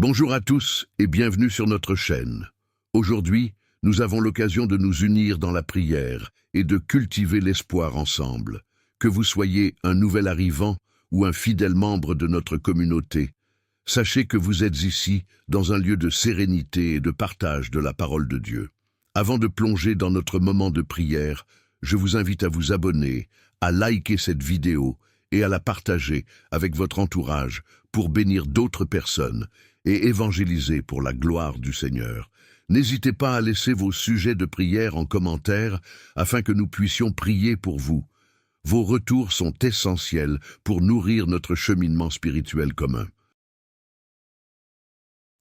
Bonjour à tous et bienvenue sur notre chaîne. Aujourd'hui, nous avons l'occasion de nous unir dans la prière et de cultiver l'espoir ensemble. Que vous soyez un nouvel arrivant ou un fidèle membre de notre communauté, sachez que vous êtes ici dans un lieu de sérénité et de partage de la parole de Dieu. Avant de plonger dans notre moment de prière, je vous invite à vous abonner, à liker cette vidéo et à la partager avec votre entourage pour bénir d'autres personnes et évangéliser pour la gloire du Seigneur. N'hésitez pas à laisser vos sujets de prière en commentaire afin que nous puissions prier pour vous. Vos retours sont essentiels pour nourrir notre cheminement spirituel commun.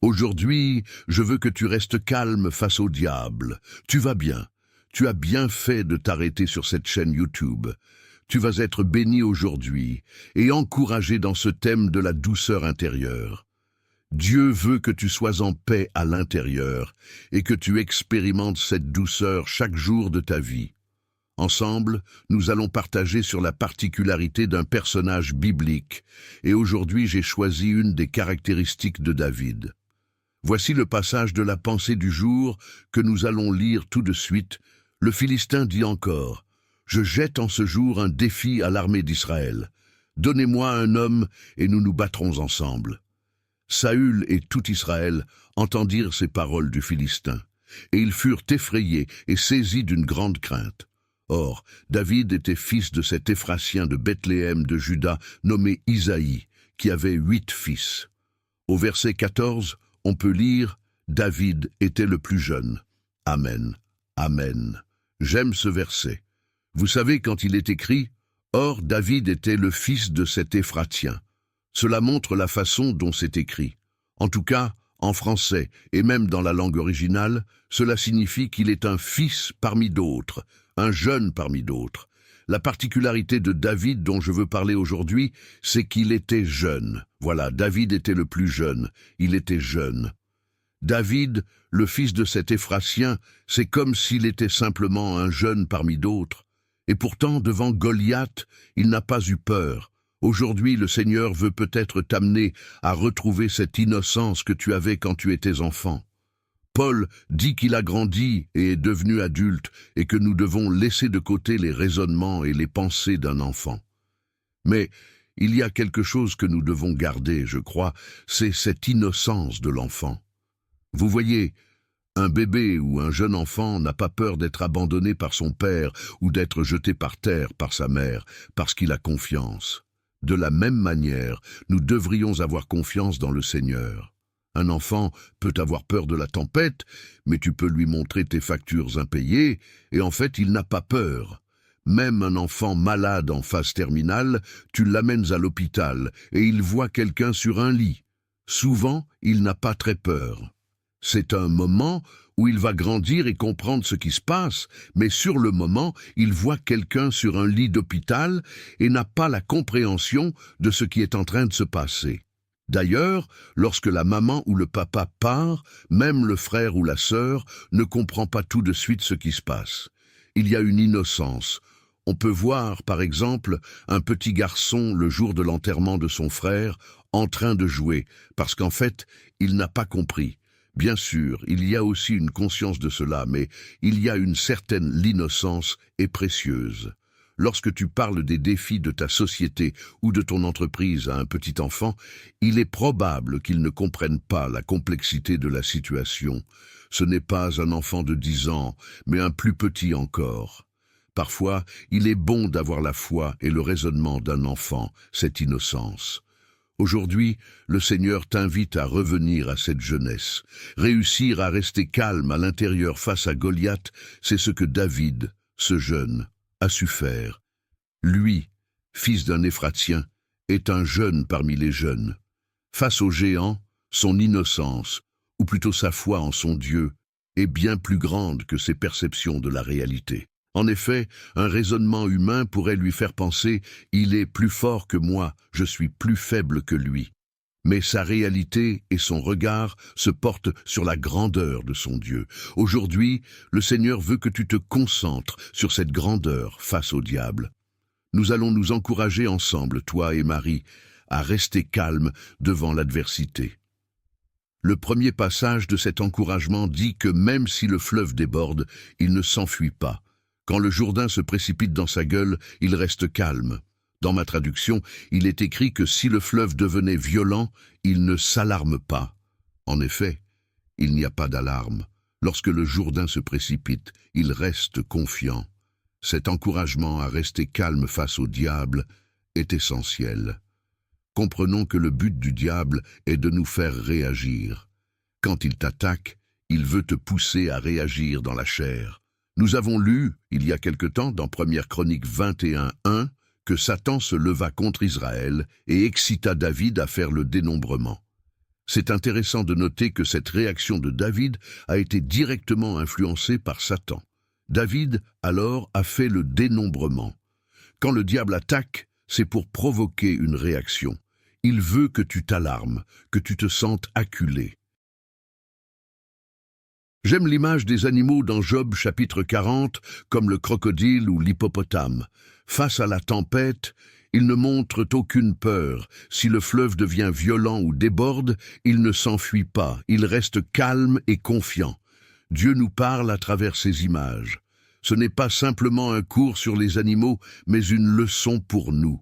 Aujourd'hui, je veux que tu restes calme face au diable. Tu vas bien. Tu as bien fait de t'arrêter sur cette chaîne YouTube. Tu vas être béni aujourd'hui et encouragé dans ce thème de la douceur intérieure. Dieu veut que tu sois en paix à l'intérieur et que tu expérimentes cette douceur chaque jour de ta vie. Ensemble, nous allons partager sur la particularité d'un personnage biblique et aujourd'hui j'ai choisi une des caractéristiques de David. Voici le passage de la pensée du jour que nous allons lire tout de suite. Le Philistin dit encore : « Je jette en ce jour un défi à l'armée d'Israël. Donnez-moi un homme et nous nous battrons ensemble. » Saül et tout Israël entendirent ces paroles du Philistin, et ils furent effrayés et saisis d'une grande crainte. Or, David était fils de cet Éphratien de Bethléem de Juda, nommé Isaïe, qui avait 8 fils. Au verset 14, on peut lire « David était le plus jeune ». Amen. Amen. J'aime ce verset. Vous savez quand il est écrit « Or, David était le fils de cet Éphratien ». Cela montre la façon dont c'est écrit. En tout cas, en français, et même dans la langue originale, cela signifie qu'il est un fils parmi d'autres, un jeune parmi d'autres. La particularité de David dont je veux parler aujourd'hui, c'est qu'il était jeune. Voilà, David était le plus jeune, il était jeune. David, le fils de cet Éphratien, c'est comme s'il était simplement un jeune parmi d'autres. Et pourtant, devant Goliath, il n'a pas eu peur. Aujourd'hui, le Seigneur veut peut-être t'amener à retrouver cette innocence que tu avais quand tu étais enfant. Paul dit qu'il a grandi et est devenu adulte et que nous devons laisser de côté les raisonnements et les pensées d'un enfant. Mais il y a quelque chose que nous devons garder, je crois, c'est cette innocence de l'enfant. Vous voyez, un bébé ou un jeune enfant n'a pas peur d'être abandonné par son père ou d'être jeté par terre par sa mère parce qu'il a confiance. De la même manière, nous devrions avoir confiance dans le Seigneur. Un enfant peut avoir peur de la tempête, mais tu peux lui montrer tes factures impayées, et en fait, il n'a pas peur. Même un enfant malade en phase terminale, tu l'amènes à l'hôpital, et il voit quelqu'un sur un lit. Souvent, il n'a pas très peur. C'est un moment où il va grandir et comprendre ce qui se passe, mais sur le moment, il voit quelqu'un sur un lit d'hôpital et n'a pas la compréhension de ce qui est en train de se passer. D'ailleurs, lorsque la maman ou le papa part, même le frère ou la sœur ne comprend pas tout de suite ce qui se passe. Il y a une innocence. On peut voir, par exemple, un petit garçon le jour de l'enterrement de son frère en train de jouer, parce qu'en fait, il n'a pas compris. Bien sûr, il y a aussi une conscience de cela, mais il y a une certaine l'innocence est précieuse. Lorsque tu parles des défis de ta société ou de ton entreprise à un petit enfant, il est probable qu'il ne comprenne pas la complexité de la situation. Ce n'est pas un enfant de 10 ans, mais un plus petit encore. Parfois, il est bon d'avoir la foi et le raisonnement d'un enfant, cette innocence. Aujourd'hui, le Seigneur t'invite à revenir à cette jeunesse. Réussir à rester calme à l'intérieur face à Goliath, c'est ce que David, ce jeune, a su faire. Lui, fils d'un Éphratien, est un jeune parmi les jeunes. Face au géant, son innocence, ou plutôt sa foi en son Dieu, est bien plus grande que ses perceptions de la réalité. En effet, un raisonnement humain pourrait lui faire penser « il est plus fort que moi, je suis plus faible que lui ». Mais sa réalité et son regard se portent sur la grandeur de son Dieu. Aujourd'hui, le Seigneur veut que tu te concentres sur cette grandeur face au diable. Nous allons nous encourager ensemble, toi et Marie, à rester calmes devant l'adversité. Le premier passage de cet encouragement dit que même si le fleuve déborde, il ne s'enfuit pas. Quand le Jourdain se précipite dans sa gueule, il reste calme. Dans ma traduction, il est écrit que si le fleuve devenait violent, il ne s'alarme pas. En effet, il n'y a pas d'alarme. Lorsque le Jourdain se précipite, il reste confiant. Cet encouragement à rester calme face au diable est essentiel. Comprenons que le but du diable est de nous faire réagir. Quand il t'attaque, il veut te pousser à réagir dans la chair. Nous avons lu, il y a quelque temps, dans 1 Chroniques 21:1, que Satan se leva contre Israël et excita David à faire le dénombrement. C'est intéressant de noter que cette réaction de David a été directement influencée par Satan. David, alors, a fait le dénombrement. Quand le diable attaque, c'est pour provoquer une réaction. Il veut que tu t'alarmes, que tu te sentes acculé. J'aime l'image des animaux dans Job chapitre 40, comme le crocodile ou l'hippopotame. Face à la tempête, ils ne montrent aucune peur. Si le fleuve devient violent ou déborde, ils ne s'enfuient pas, ils restent calmes et confiants. Dieu nous parle à travers ces images. Ce n'est pas simplement un cours sur les animaux, mais une leçon pour nous.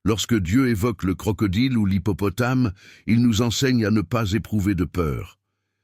Lorsque Dieu évoque le crocodile ou l'hippopotame, il nous enseigne à ne pas éprouver de peur.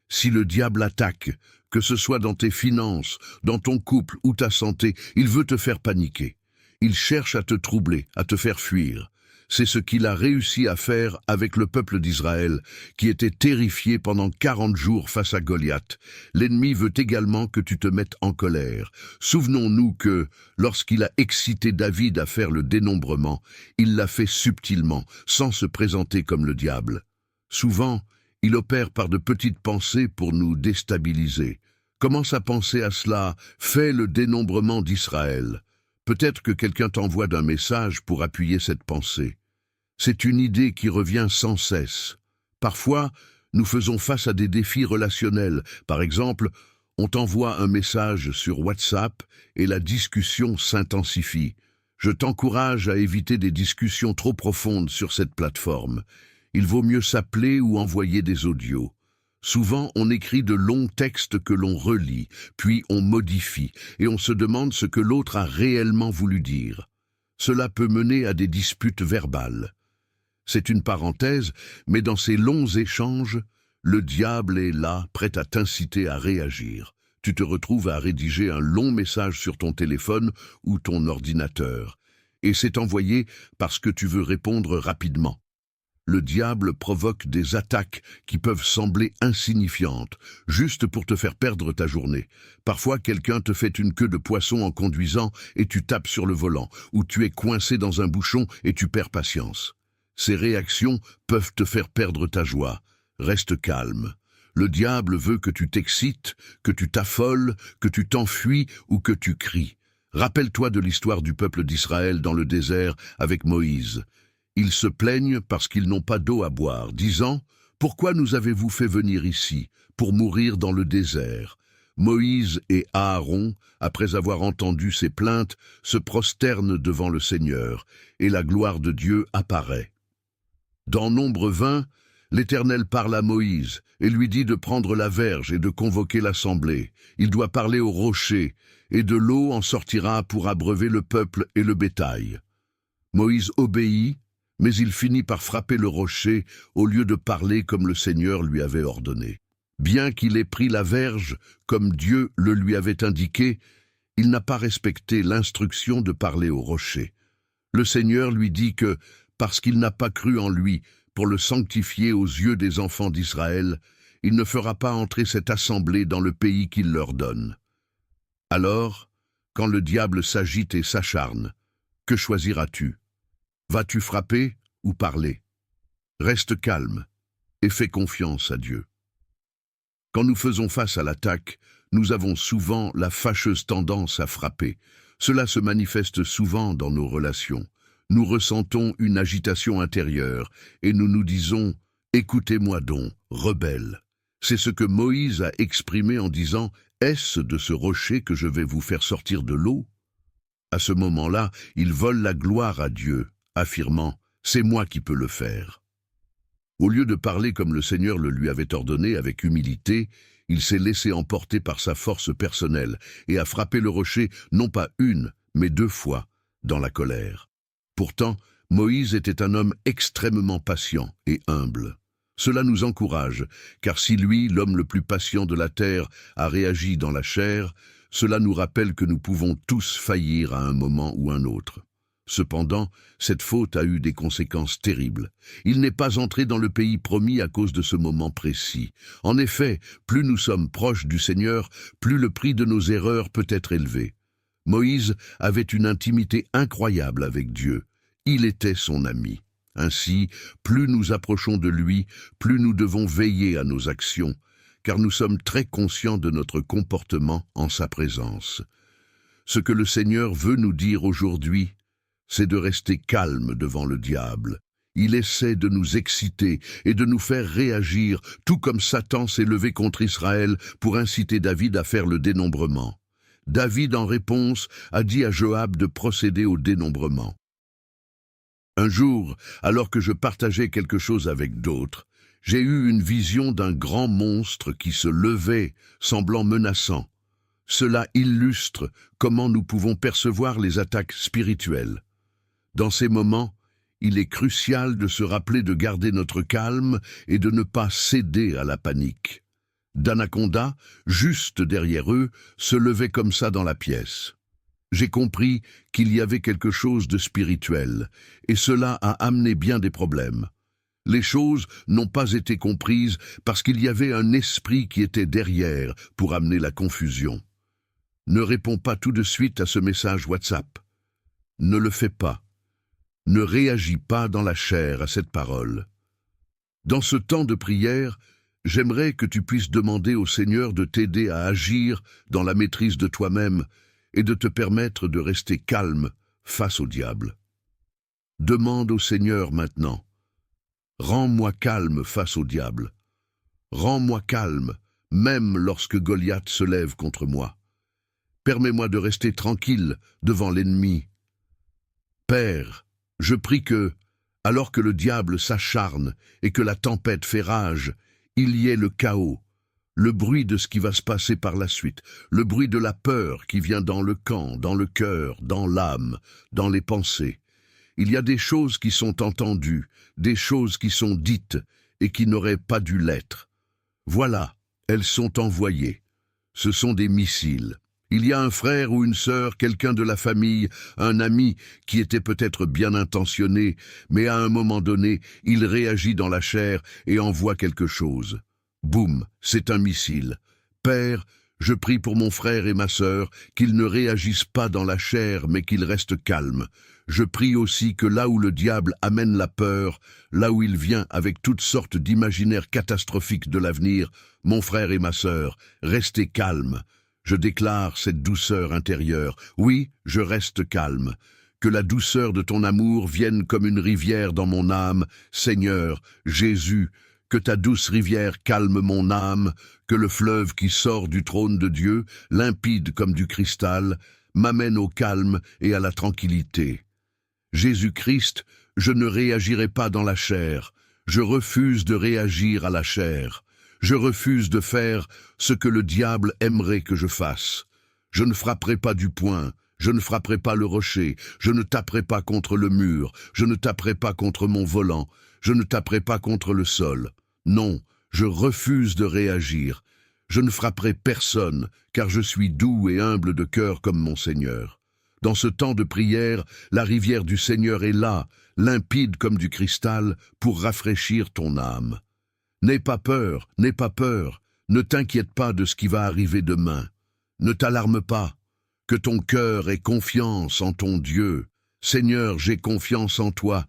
Si le diable attaque, que ce soit dans tes finances, dans ton couple ou ta santé, il veut te faire paniquer. Il cherche à te troubler, à te faire fuir. C'est ce qu'il a réussi à faire avec le peuple d'Israël, qui était terrifié pendant 40 jours face à Goliath. L'ennemi veut également que tu te mettes en colère. Souvenons-nous que, lorsqu'il a excité David à faire le dénombrement, il l'a fait subtilement, sans se présenter comme le diable. Souvent, il opère par de petites pensées pour nous déstabiliser. Commence à penser à cela, fais le dénombrement d'Israël. Peut-être que quelqu'un t'envoie d'un message pour appuyer cette pensée. C'est une idée qui revient sans cesse. Parfois, nous faisons face à des défis relationnels. Par exemple, on t'envoie un message sur WhatsApp et la discussion s'intensifie. Je t'encourage à éviter des discussions trop profondes sur cette plateforme. Il vaut mieux s'appeler ou envoyer des audios. Souvent, on écrit de longs textes que l'on relit, puis on modifie, et on se demande ce que l'autre a réellement voulu dire. Cela peut mener à des disputes verbales. C'est une parenthèse, mais dans ces longs échanges, le diable est là, prêt à t'inciter à réagir. Tu te retrouves à rédiger un long message sur ton téléphone ou ton ordinateur, et c'est envoyé parce que tu veux répondre rapidement. Le diable provoque des attaques qui peuvent sembler insignifiantes, juste pour te faire perdre ta journée. Parfois, quelqu'un te fait une queue de poisson en conduisant et tu tapes sur le volant, ou tu es coincé dans un bouchon et tu perds patience. Ces réactions peuvent te faire perdre ta joie. Reste calme. Le diable veut que tu t'excites, que tu t'affoles, que tu t'enfuis ou que tu cries. Rappelle-toi de l'histoire du peuple d'Israël dans le désert avec Moïse. Ils se plaignent parce qu'ils n'ont pas d'eau à boire, disant « Pourquoi nous avez-vous fait venir ici, pour mourir dans le désert ?» Moïse et Aaron, après avoir entendu ces plaintes, se prosternent devant le Seigneur, et la gloire de Dieu apparaît. Dans Nombre 20, l'Éternel parle à Moïse et lui dit de prendre la verge et de convoquer l'assemblée. Il doit parler au rocher, et de l'eau en sortira pour abreuver le peuple et le bétail. Moïse obéit, mais il finit par frapper le rocher au lieu de parler comme le Seigneur lui avait ordonné. Bien qu'il ait pris la verge, comme Dieu le lui avait indiqué, il n'a pas respecté l'instruction de parler au rocher. Le Seigneur lui dit que, parce qu'il n'a pas cru en lui pour le sanctifier aux yeux des enfants d'Israël, il ne fera pas entrer cette assemblée dans le pays qu'il leur donne. Alors, quand le diable s'agite et s'acharne, que choisiras-tu ? Vas-tu frapper ou parler? Reste calme et fais confiance à Dieu. Quand nous faisons face à l'attaque, nous avons souvent la fâcheuse tendance à frapper. Cela se manifeste souvent dans nos relations. Nous ressentons une agitation intérieure et nous nous disons « Écoutez-moi donc, rebelle ». C'est ce que Moïse a exprimé en disant « Est-ce de ce rocher que je vais vous faire sortir de l'eau ?» À ce moment-là, il vole la gloire à Dieu, affirmant « C'est moi qui peux le faire ». Au lieu de parler comme le Seigneur le lui avait ordonné avec humilité, il s'est laissé emporter par sa force personnelle et a frappé le rocher non pas une, mais 2 fois, dans la colère. Pourtant, Moïse était un homme extrêmement patient et humble. Cela nous encourage, car si lui, l'homme le plus patient de la terre, a réagi dans la chair, cela nous rappelle que nous pouvons tous faillir à un moment ou un autre. Cependant, cette faute a eu des conséquences terribles. Il n'est pas entré dans le pays promis à cause de ce moment précis. En effet, plus nous sommes proches du Seigneur, plus le prix de nos erreurs peut être élevé. Moïse avait une intimité incroyable avec Dieu. Il était son ami. Ainsi, plus nous approchons de lui, plus nous devons veiller à nos actions, car nous sommes très conscients de notre comportement en sa présence. Ce que le Seigneur veut nous dire aujourd'hui, c'est de rester calme devant le diable. Il essaie de nous exciter et de nous faire réagir, tout comme Satan s'est levé contre Israël pour inciter David à faire le dénombrement. David, en réponse, a dit à Joab de procéder au dénombrement. Un jour, alors que je partageais quelque chose avec d'autres, j'ai eu une vision d'un grand monstre qui se levait, semblant menaçant. Cela illustre comment nous pouvons percevoir les attaques spirituelles. Dans ces moments, il est crucial de se rappeler de garder notre calme et de ne pas céder à la panique. D'Anaconda, juste derrière eux, se levait comme ça dans la pièce. J'ai compris qu'il y avait quelque chose de spirituel, et cela a amené bien des problèmes. Les choses n'ont pas été comprises parce qu'il y avait un esprit qui était derrière pour amener la confusion. Ne réponds pas tout de suite à ce message WhatsApp. Ne le fais pas. Ne réagis pas dans la chair à cette parole. Dans ce temps de prière, j'aimerais que tu puisses demander au Seigneur de t'aider à agir dans la maîtrise de toi-même et de te permettre de rester calme face au diable. Demande au Seigneur maintenant. Rends-moi calme face au diable. Rends-moi calme, même lorsque Goliath se lève contre moi. Permets-moi de rester tranquille devant l'ennemi. Père, je prie que, alors que le diable s'acharne et que la tempête fait rage, il y ait le chaos, le bruit de ce qui va se passer par la suite, le bruit de la peur qui vient dans le camp, dans le cœur, dans l'âme, dans les pensées. Il y a des choses qui sont entendues, des choses qui sont dites et qui n'auraient pas dû l'être. Voilà, elles sont envoyées. Ce sont des missiles. Il y a un frère ou une sœur, quelqu'un de la famille, un ami qui était peut-être bien intentionné, mais à un moment donné, il réagit dans la chair et envoie quelque chose. Boum, c'est un missile. Père, je prie pour mon frère et ma sœur, qu'ils ne réagissent pas dans la chair, mais qu'ils restent calmes. Je prie aussi que là où le diable amène la peur, là où il vient avec toutes sortes d'imaginaires catastrophiques de l'avenir, mon frère et ma sœur, restez calmes. Je déclare cette douceur intérieure. Oui, je reste calme. Que la douceur de ton amour vienne comme une rivière dans mon âme. Seigneur, Jésus, que ta douce rivière calme mon âme, que le fleuve qui sort du trône de Dieu, limpide comme du cristal, m'amène au calme et à la tranquillité. Jésus-Christ, je ne réagirai pas dans la chair. Je refuse de réagir à la chair. Je refuse de faire ce que le diable aimerait que je fasse. Je ne frapperai pas du poing, je ne frapperai pas le rocher, je ne taperai pas contre le mur, je ne taperai pas contre mon volant, je ne taperai pas contre le sol. Non, je refuse de réagir. Je ne frapperai personne, car je suis doux et humble de cœur comme mon Seigneur. Dans ce temps de prière, la rivière du Seigneur est là, limpide comme du cristal, pour rafraîchir ton âme. N'aie pas peur, ne t'inquiète pas de ce qui va arriver demain. Ne t'alarme pas, que ton cœur ait confiance en ton Dieu. Seigneur, j'ai confiance en toi,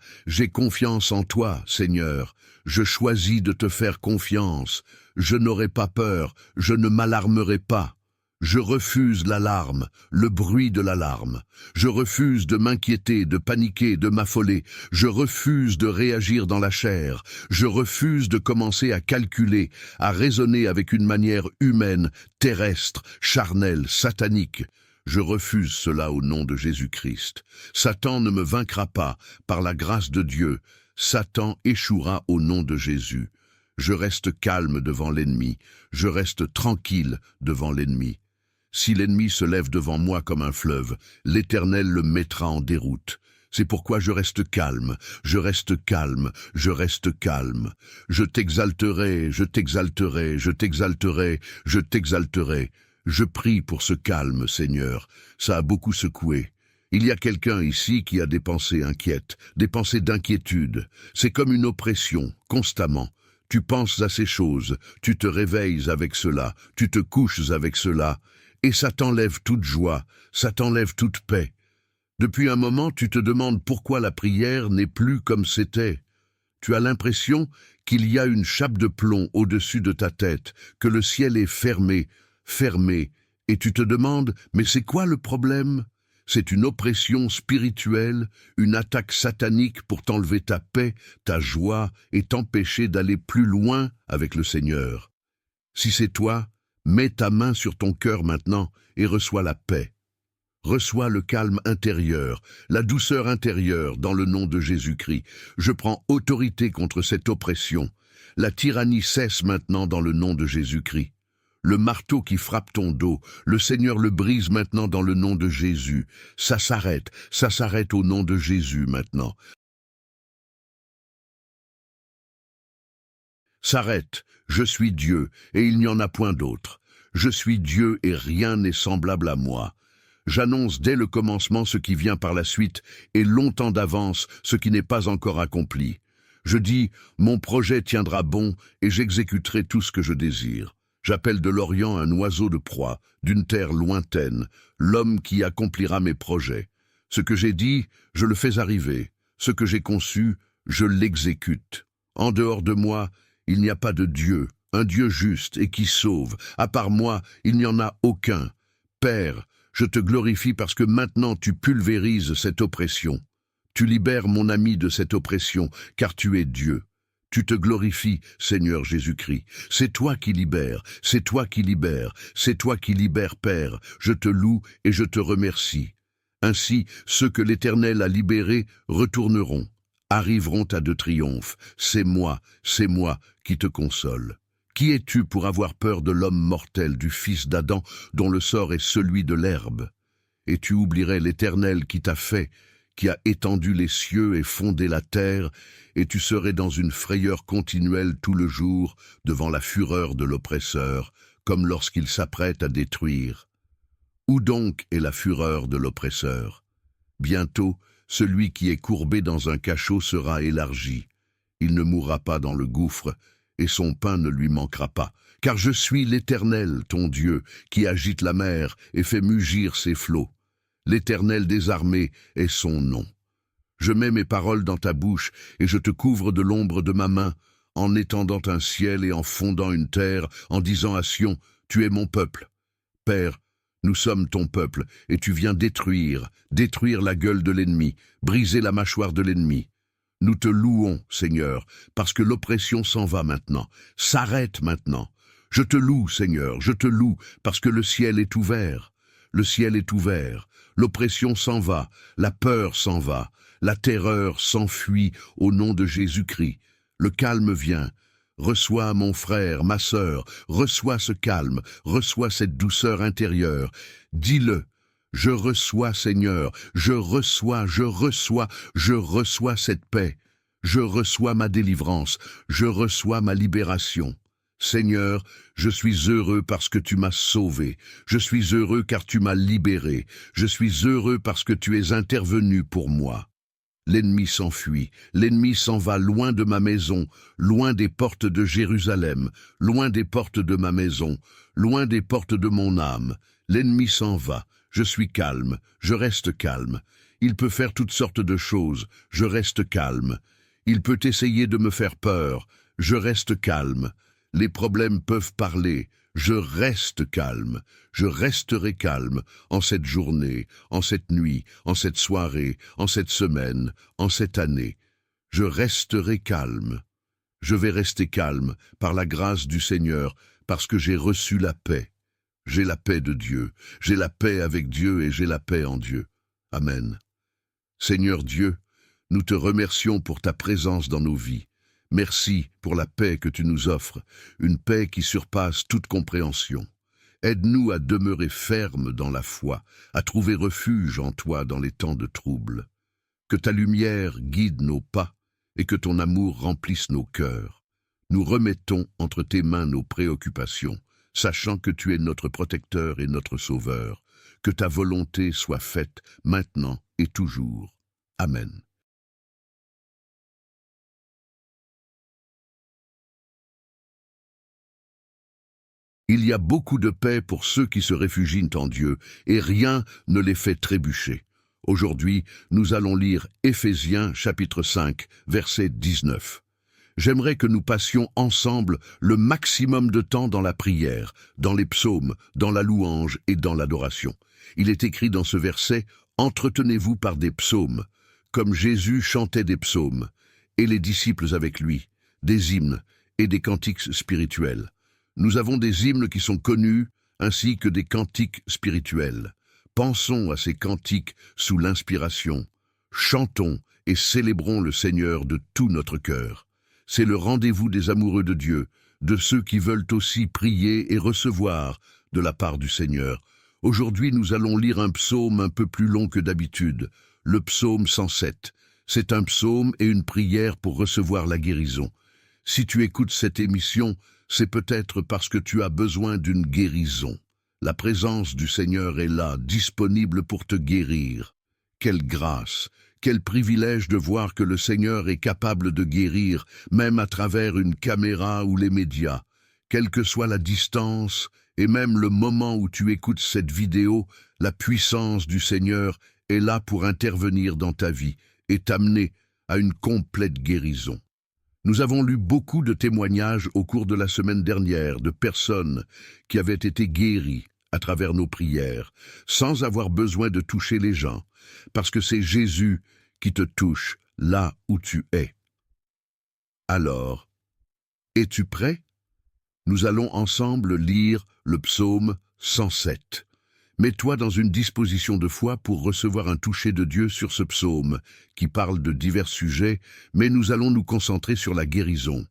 Seigneur. Je choisis de te faire confiance. Je n'aurai pas peur, je ne m'alarmerai pas. Je refuse l'alarme, le bruit de l'alarme. Je refuse de m'inquiéter, de paniquer, de m'affoler. Je refuse de réagir dans la chair. Je refuse de commencer à calculer, à raisonner avec une manière humaine, terrestre, charnelle, satanique. Je refuse cela au nom de Jésus-Christ. Satan ne me vaincra pas par la grâce de Dieu. Satan échouera au nom de Jésus. Je reste calme devant l'ennemi, je reste tranquille devant l'ennemi. Si l'ennemi se lève devant moi comme un fleuve, l'Éternel le mettra en déroute. C'est pourquoi je reste calme, je reste calme, je reste calme. Je t'exalterai, je t'exalterai, je t'exalterai, je t'exalterai. Je prie pour ce calme, Seigneur. Ça a beaucoup secoué. Il y a quelqu'un ici qui a des pensées inquiètes, des pensées d'inquiétude. C'est comme une oppression, constamment. Tu penses à ces choses, tu te réveilles avec cela, tu te couches avec cela, et ça t'enlève toute joie, ça t'enlève toute paix. Depuis un moment, tu te demandes pourquoi la prière n'est plus comme c'était. Tu as l'impression qu'il y a une chape de plomb au-dessus de ta tête, que le ciel est fermé, fermé, et tu te demandes, mais c'est quoi le problème ? C'est une oppression spirituelle, une attaque satanique pour t'enlever ta paix, ta joie et t'empêcher d'aller plus loin avec le Seigneur. Si c'est toi, mets ta main sur ton cœur maintenant et reçois la paix. Reçois le calme intérieur, la douceur intérieure dans le nom de Jésus-Christ. Je prends autorité contre cette oppression. La tyrannie cesse maintenant dans le nom de Jésus-Christ. Le marteau qui frappe ton dos, le Seigneur le brise maintenant dans le nom de Jésus. Ça s'arrête au nom de Jésus maintenant. S'arrête, je suis Dieu, et il n'y en a point d'autre. Je suis Dieu et rien n'est semblable à moi. J'annonce dès le commencement ce qui vient par la suite, et longtemps d'avance ce qui n'est pas encore accompli. Je dis, mon projet tiendra bon, et j'exécuterai tout ce que je désire. J'appelle de l'Orient un oiseau de proie, d'une terre lointaine, l'homme qui accomplira mes projets. Ce que j'ai dit, je le fais arriver. Ce que j'ai conçu, je l'exécute. En dehors de moi, il n'y a pas de Dieu, un Dieu juste et qui sauve. À part moi, il n'y en a aucun. Père, je te glorifie parce que maintenant tu pulvérises cette oppression. Tu libères mon ami de cette oppression, car tu es Dieu. Tu te glorifies, Seigneur Jésus-Christ. C'est toi qui libères, c'est toi qui libères, c'est toi qui libères, Père. Je te loue et je te remercie. Ainsi, ceux que l'Éternel a libérés retourneront, arriveront à de triomphe. C'est moi qui te console. Qui es-tu pour avoir peur de l'homme mortel, du fils d'Adam, dont le sort est celui de l'herbe? Et tu oublierais l'Éternel qui t'a fait, qui a étendu les cieux et fondé la terre, et tu serais dans une frayeur continuelle tout le jour, devant la fureur de l'oppresseur, comme lorsqu'il s'apprête à détruire. Où donc est la fureur de l'oppresseur? Bientôt, celui qui est courbé dans un cachot sera élargi. Il ne mourra pas dans le gouffre, et son pain ne lui manquera pas. Car je suis l'Éternel, ton Dieu, qui agite la mer et fait mugir ses flots. L'Éternel des armées est son nom. Je mets mes paroles dans ta bouche, et je te couvre de l'ombre de ma main, en étendant un ciel et en fondant une terre, en disant à Sion, tu es mon peuple. Père, nous sommes ton peuple, et tu viens détruire la gueule de l'ennemi, briser la mâchoire de l'ennemi. Nous te louons, Seigneur, parce que l'oppression s'en va maintenant, s'arrête maintenant. Je te loue, Seigneur, je te loue, parce que le ciel est ouvert. Le ciel est ouvert, l'oppression s'en va, la peur s'en va, la terreur s'enfuit au nom de Jésus-Christ. Le calme vient. Reçois mon frère, ma sœur, reçois ce calme, reçois cette douceur intérieure. Dis-le. Je reçois, Seigneur, je reçois cette paix. Je reçois ma délivrance, je reçois ma libération. Seigneur, je suis heureux parce que tu m'as sauvé. Je suis heureux car tu m'as libéré. Je suis heureux parce que tu es intervenu pour moi. L'ennemi s'enfuit, l'ennemi s'en va loin de ma maison, loin des portes de Jérusalem, loin des portes de ma maison, loin des portes de mon âme. L'ennemi s'en va. Je suis calme, je reste calme. Il peut faire toutes sortes de choses, je reste calme. Il peut essayer de me faire peur, je reste calme. Les problèmes peuvent parler, je reste calme. Je resterai calme en cette journée, en cette nuit, en cette soirée, en cette semaine, en cette année. Je resterai calme. Je vais rester calme par la grâce du Seigneur, parce que j'ai reçu la paix. J'ai la paix de Dieu, j'ai la paix avec Dieu et j'ai la paix en Dieu. Amen. Seigneur Dieu, Nous te remercions pour ta présence dans nos vies. Merci pour la paix que tu nous offres, une paix qui surpasse toute compréhension. Aide-nous à demeurer fermes dans la foi, à trouver refuge en toi dans les temps de trouble. Que ta lumière guide nos pas et que ton amour remplisse nos cœurs. Nous remettons entre tes mains nos préoccupations, sachant que tu es notre protecteur et notre sauveur. Que ta volonté soit faite maintenant et toujours. Amen. Il y a beaucoup de paix pour ceux qui se réfugient en Dieu, et rien ne les fait trébucher. Aujourd'hui, nous allons lire Éphésiens chapitre 5, verset 19. J'aimerais que nous passions ensemble le maximum de temps dans la prière, dans les psaumes, dans la louange et dans l'adoration. Il est écrit dans ce verset « Entretenez-vous par des psaumes », comme Jésus chantait des psaumes, et les disciples avec lui, des hymnes et des cantiques spirituels. Nous avons des hymnes qui sont connus, ainsi que des cantiques spirituels. Pensons à ces cantiques sous l'inspiration. Chantons et célébrons le Seigneur de tout notre cœur. C'est le rendez-vous des amoureux de Dieu, de ceux qui veulent aussi prier et recevoir de la part du Seigneur. Aujourd'hui, nous allons lire un psaume un peu plus long que d'habitude, le psaume 107. C'est un psaume et une prière pour recevoir la guérison. Si tu écoutes cette émission, c'est peut-être parce que tu as besoin d'une guérison. La présence du Seigneur est là, disponible pour te guérir. Quelle grâce, quel privilège de voir que le Seigneur est capable de guérir, même à travers une caméra ou les médias. Quelle que soit la distance, et même le moment où tu écoutes cette vidéo, la puissance du Seigneur est là pour intervenir dans ta vie et t'amener à une complète guérison. Nous avons lu beaucoup de témoignages au cours de la semaine dernière de personnes qui avaient été guéries à travers nos prières, sans avoir besoin de toucher les gens, parce que c'est Jésus qui te touche là où tu es. Alors, es-tu prêt? Nous allons ensemble lire le psaume 107. Mets-toi dans une disposition de foi pour recevoir un toucher de Dieu sur ce psaume, qui parle de divers sujets, mais nous allons nous concentrer sur la guérison.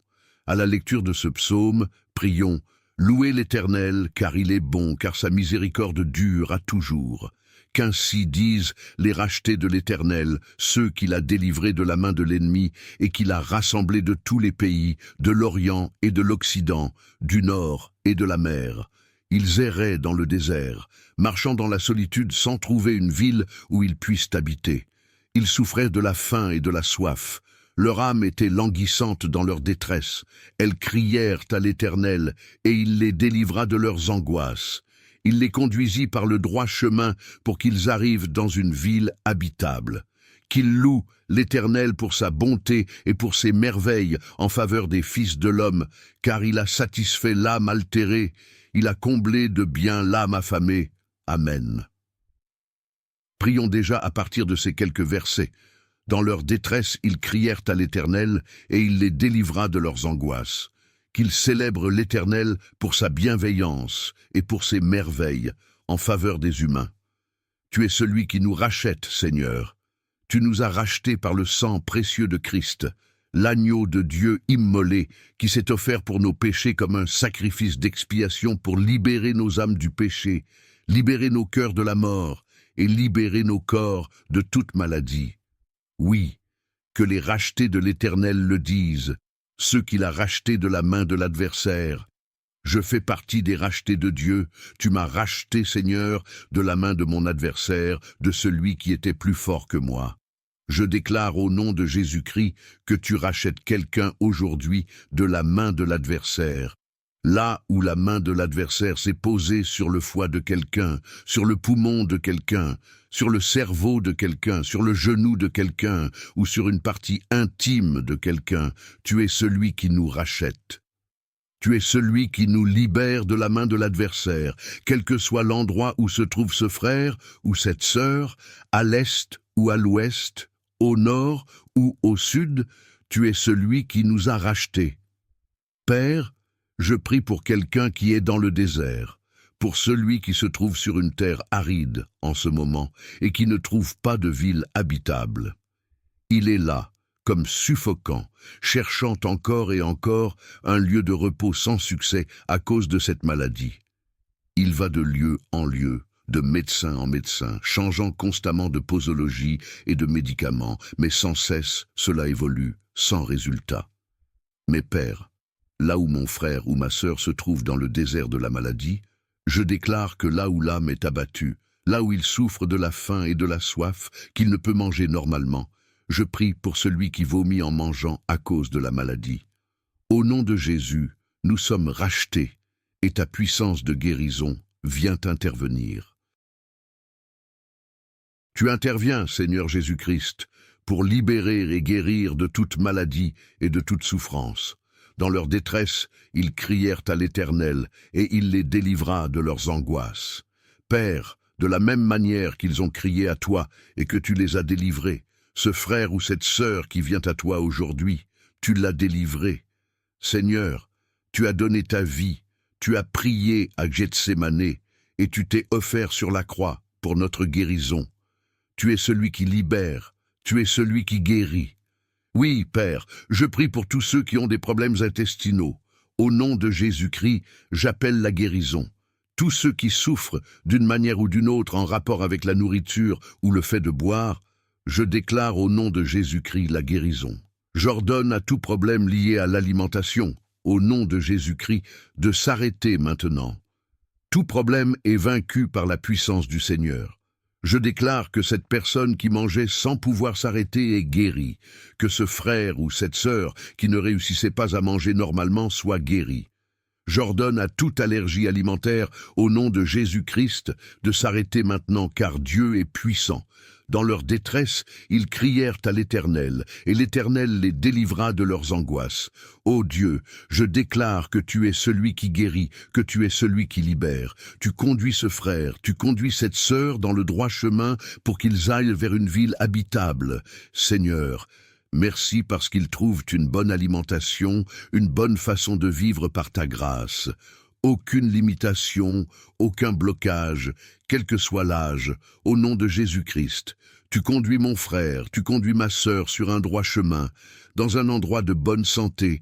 À la lecture de ce psaume, prions, louez l'Éternel, car il est bon, car sa miséricorde dure à toujours. Qu'ainsi disent les rachetés de l'Éternel, ceux qu'il a délivrés de la main de l'ennemi et qu'il a rassemblés de tous les pays, de l'Orient et de l'Occident, du Nord et de la mer. Ils erraient dans le désert, marchant dans la solitude sans trouver une ville où ils puissent habiter. Ils souffraient de la faim et de la soif. Leur âme était languissante dans leur détresse. Elles crièrent à l'Éternel, et il les délivra de leurs angoisses. Il les conduisit par le droit chemin pour qu'ils arrivent dans une ville habitable. Qu'ils louent l'Éternel pour sa bonté et pour ses merveilles en faveur des fils de l'homme, car il a satisfait l'âme altérée, il a comblé de bien l'âme affamée. Amen. Prions déjà à partir de ces quelques versets. Dans leur détresse, ils crièrent à l'Éternel, et il les délivra de leurs angoisses. Qu'ils célèbrent l'Éternel pour sa bienveillance et pour ses merveilles en faveur des humains. Tu es celui qui nous rachète, Seigneur. Tu nous as rachetés par le sang précieux de Christ, l'agneau de Dieu immolé, qui s'est offert pour nos péchés comme un sacrifice d'expiation pour libérer nos âmes du péché, libérer nos cœurs de la mort et libérer nos corps de toute maladie. Oui, que les rachetés de l'Éternel le disent, ceux qu'il a rachetés de la main de l'adversaire. Je fais partie des rachetés de Dieu, tu m'as racheté, Seigneur, de la main de mon adversaire, de celui qui était plus fort que moi. Je déclare au nom de Jésus-Christ que tu rachètes quelqu'un aujourd'hui de la main de l'adversaire. Là où la main de l'adversaire s'est posée sur le foie de quelqu'un, sur le poumon de quelqu'un, sur le cerveau de quelqu'un, sur le genou de quelqu'un ou sur une partie intime de quelqu'un, tu es celui qui nous rachète. Tu es celui qui nous libère de la main de l'adversaire, quel que soit l'endroit où se trouve ce frère ou cette sœur, à l'est ou à l'ouest, au nord ou au sud, tu es celui qui nous a rachetés. Père, je prie pour quelqu'un qui est dans le désert, pour celui qui se trouve sur une terre aride en ce moment et qui ne trouve pas de ville habitable. Il est là, comme suffocant, cherchant encore et encore un lieu de repos sans succès à cause de cette maladie. Il va de lieu en lieu, de médecin en médecin, changeant constamment de posologie et de médicaments, mais sans cesse cela évolue, sans résultat. Mais Père, là où mon frère ou ma sœur se trouve dans le désert de la maladie, je déclare que là où l'âme est abattue, là où il souffre de la faim et de la soif, qu'il ne peut manger normalement, je prie pour celui qui vomit en mangeant à cause de la maladie. Au nom de Jésus, nous sommes rachetés, et ta puissance de guérison vient intervenir. Tu interviens, Seigneur Jésus-Christ, pour libérer et guérir de toute maladie et de toute souffrance. Dans leur détresse, ils crièrent à l'Éternel, et il les délivra de leurs angoisses. Père, de la même manière qu'ils ont crié à toi et que tu les as délivrés, ce frère ou cette sœur qui vient à toi aujourd'hui, tu l'as délivré. Seigneur, tu as donné ta vie, tu as prié à Gethsémané, et tu t'es offert sur la croix pour notre guérison. Tu es celui qui libère, tu es celui qui guérit. Oui, Père, je prie pour tous ceux qui ont des problèmes intestinaux. Au nom de Jésus-Christ, j'appelle la guérison. Tous ceux qui souffrent d'une manière ou d'une autre en rapport avec la nourriture ou le fait de boire, je déclare au nom de Jésus-Christ la guérison. J'ordonne à tout problème lié à l'alimentation, au nom de Jésus-Christ, de s'arrêter maintenant. Tout problème est vaincu par la puissance du Seigneur. Je déclare que cette personne qui mangeait sans pouvoir s'arrêter est guérie, que ce frère ou cette sœur qui ne réussissait pas à manger normalement soit guéri. J'ordonne à toute allergie alimentaire, au nom de Jésus-Christ, de s'arrêter maintenant, car Dieu est puissant. Dans leur détresse, ils crièrent à l'Éternel, et l'Éternel les délivra de leurs angoisses. Ô Dieu, je déclare que tu es celui qui guérit, que tu es celui qui libère. Tu conduis ce frère, tu conduis cette sœur dans le droit chemin pour qu'ils aillent vers une ville habitable. Seigneur, merci parce qu'ils trouvent une bonne alimentation, une bonne façon de vivre par ta grâce. Aucune limitation, aucun blocage, quel que soit l'âge, au nom de Jésus-Christ. Tu conduis mon frère, tu conduis ma sœur sur un droit chemin, dans un endroit de bonne santé,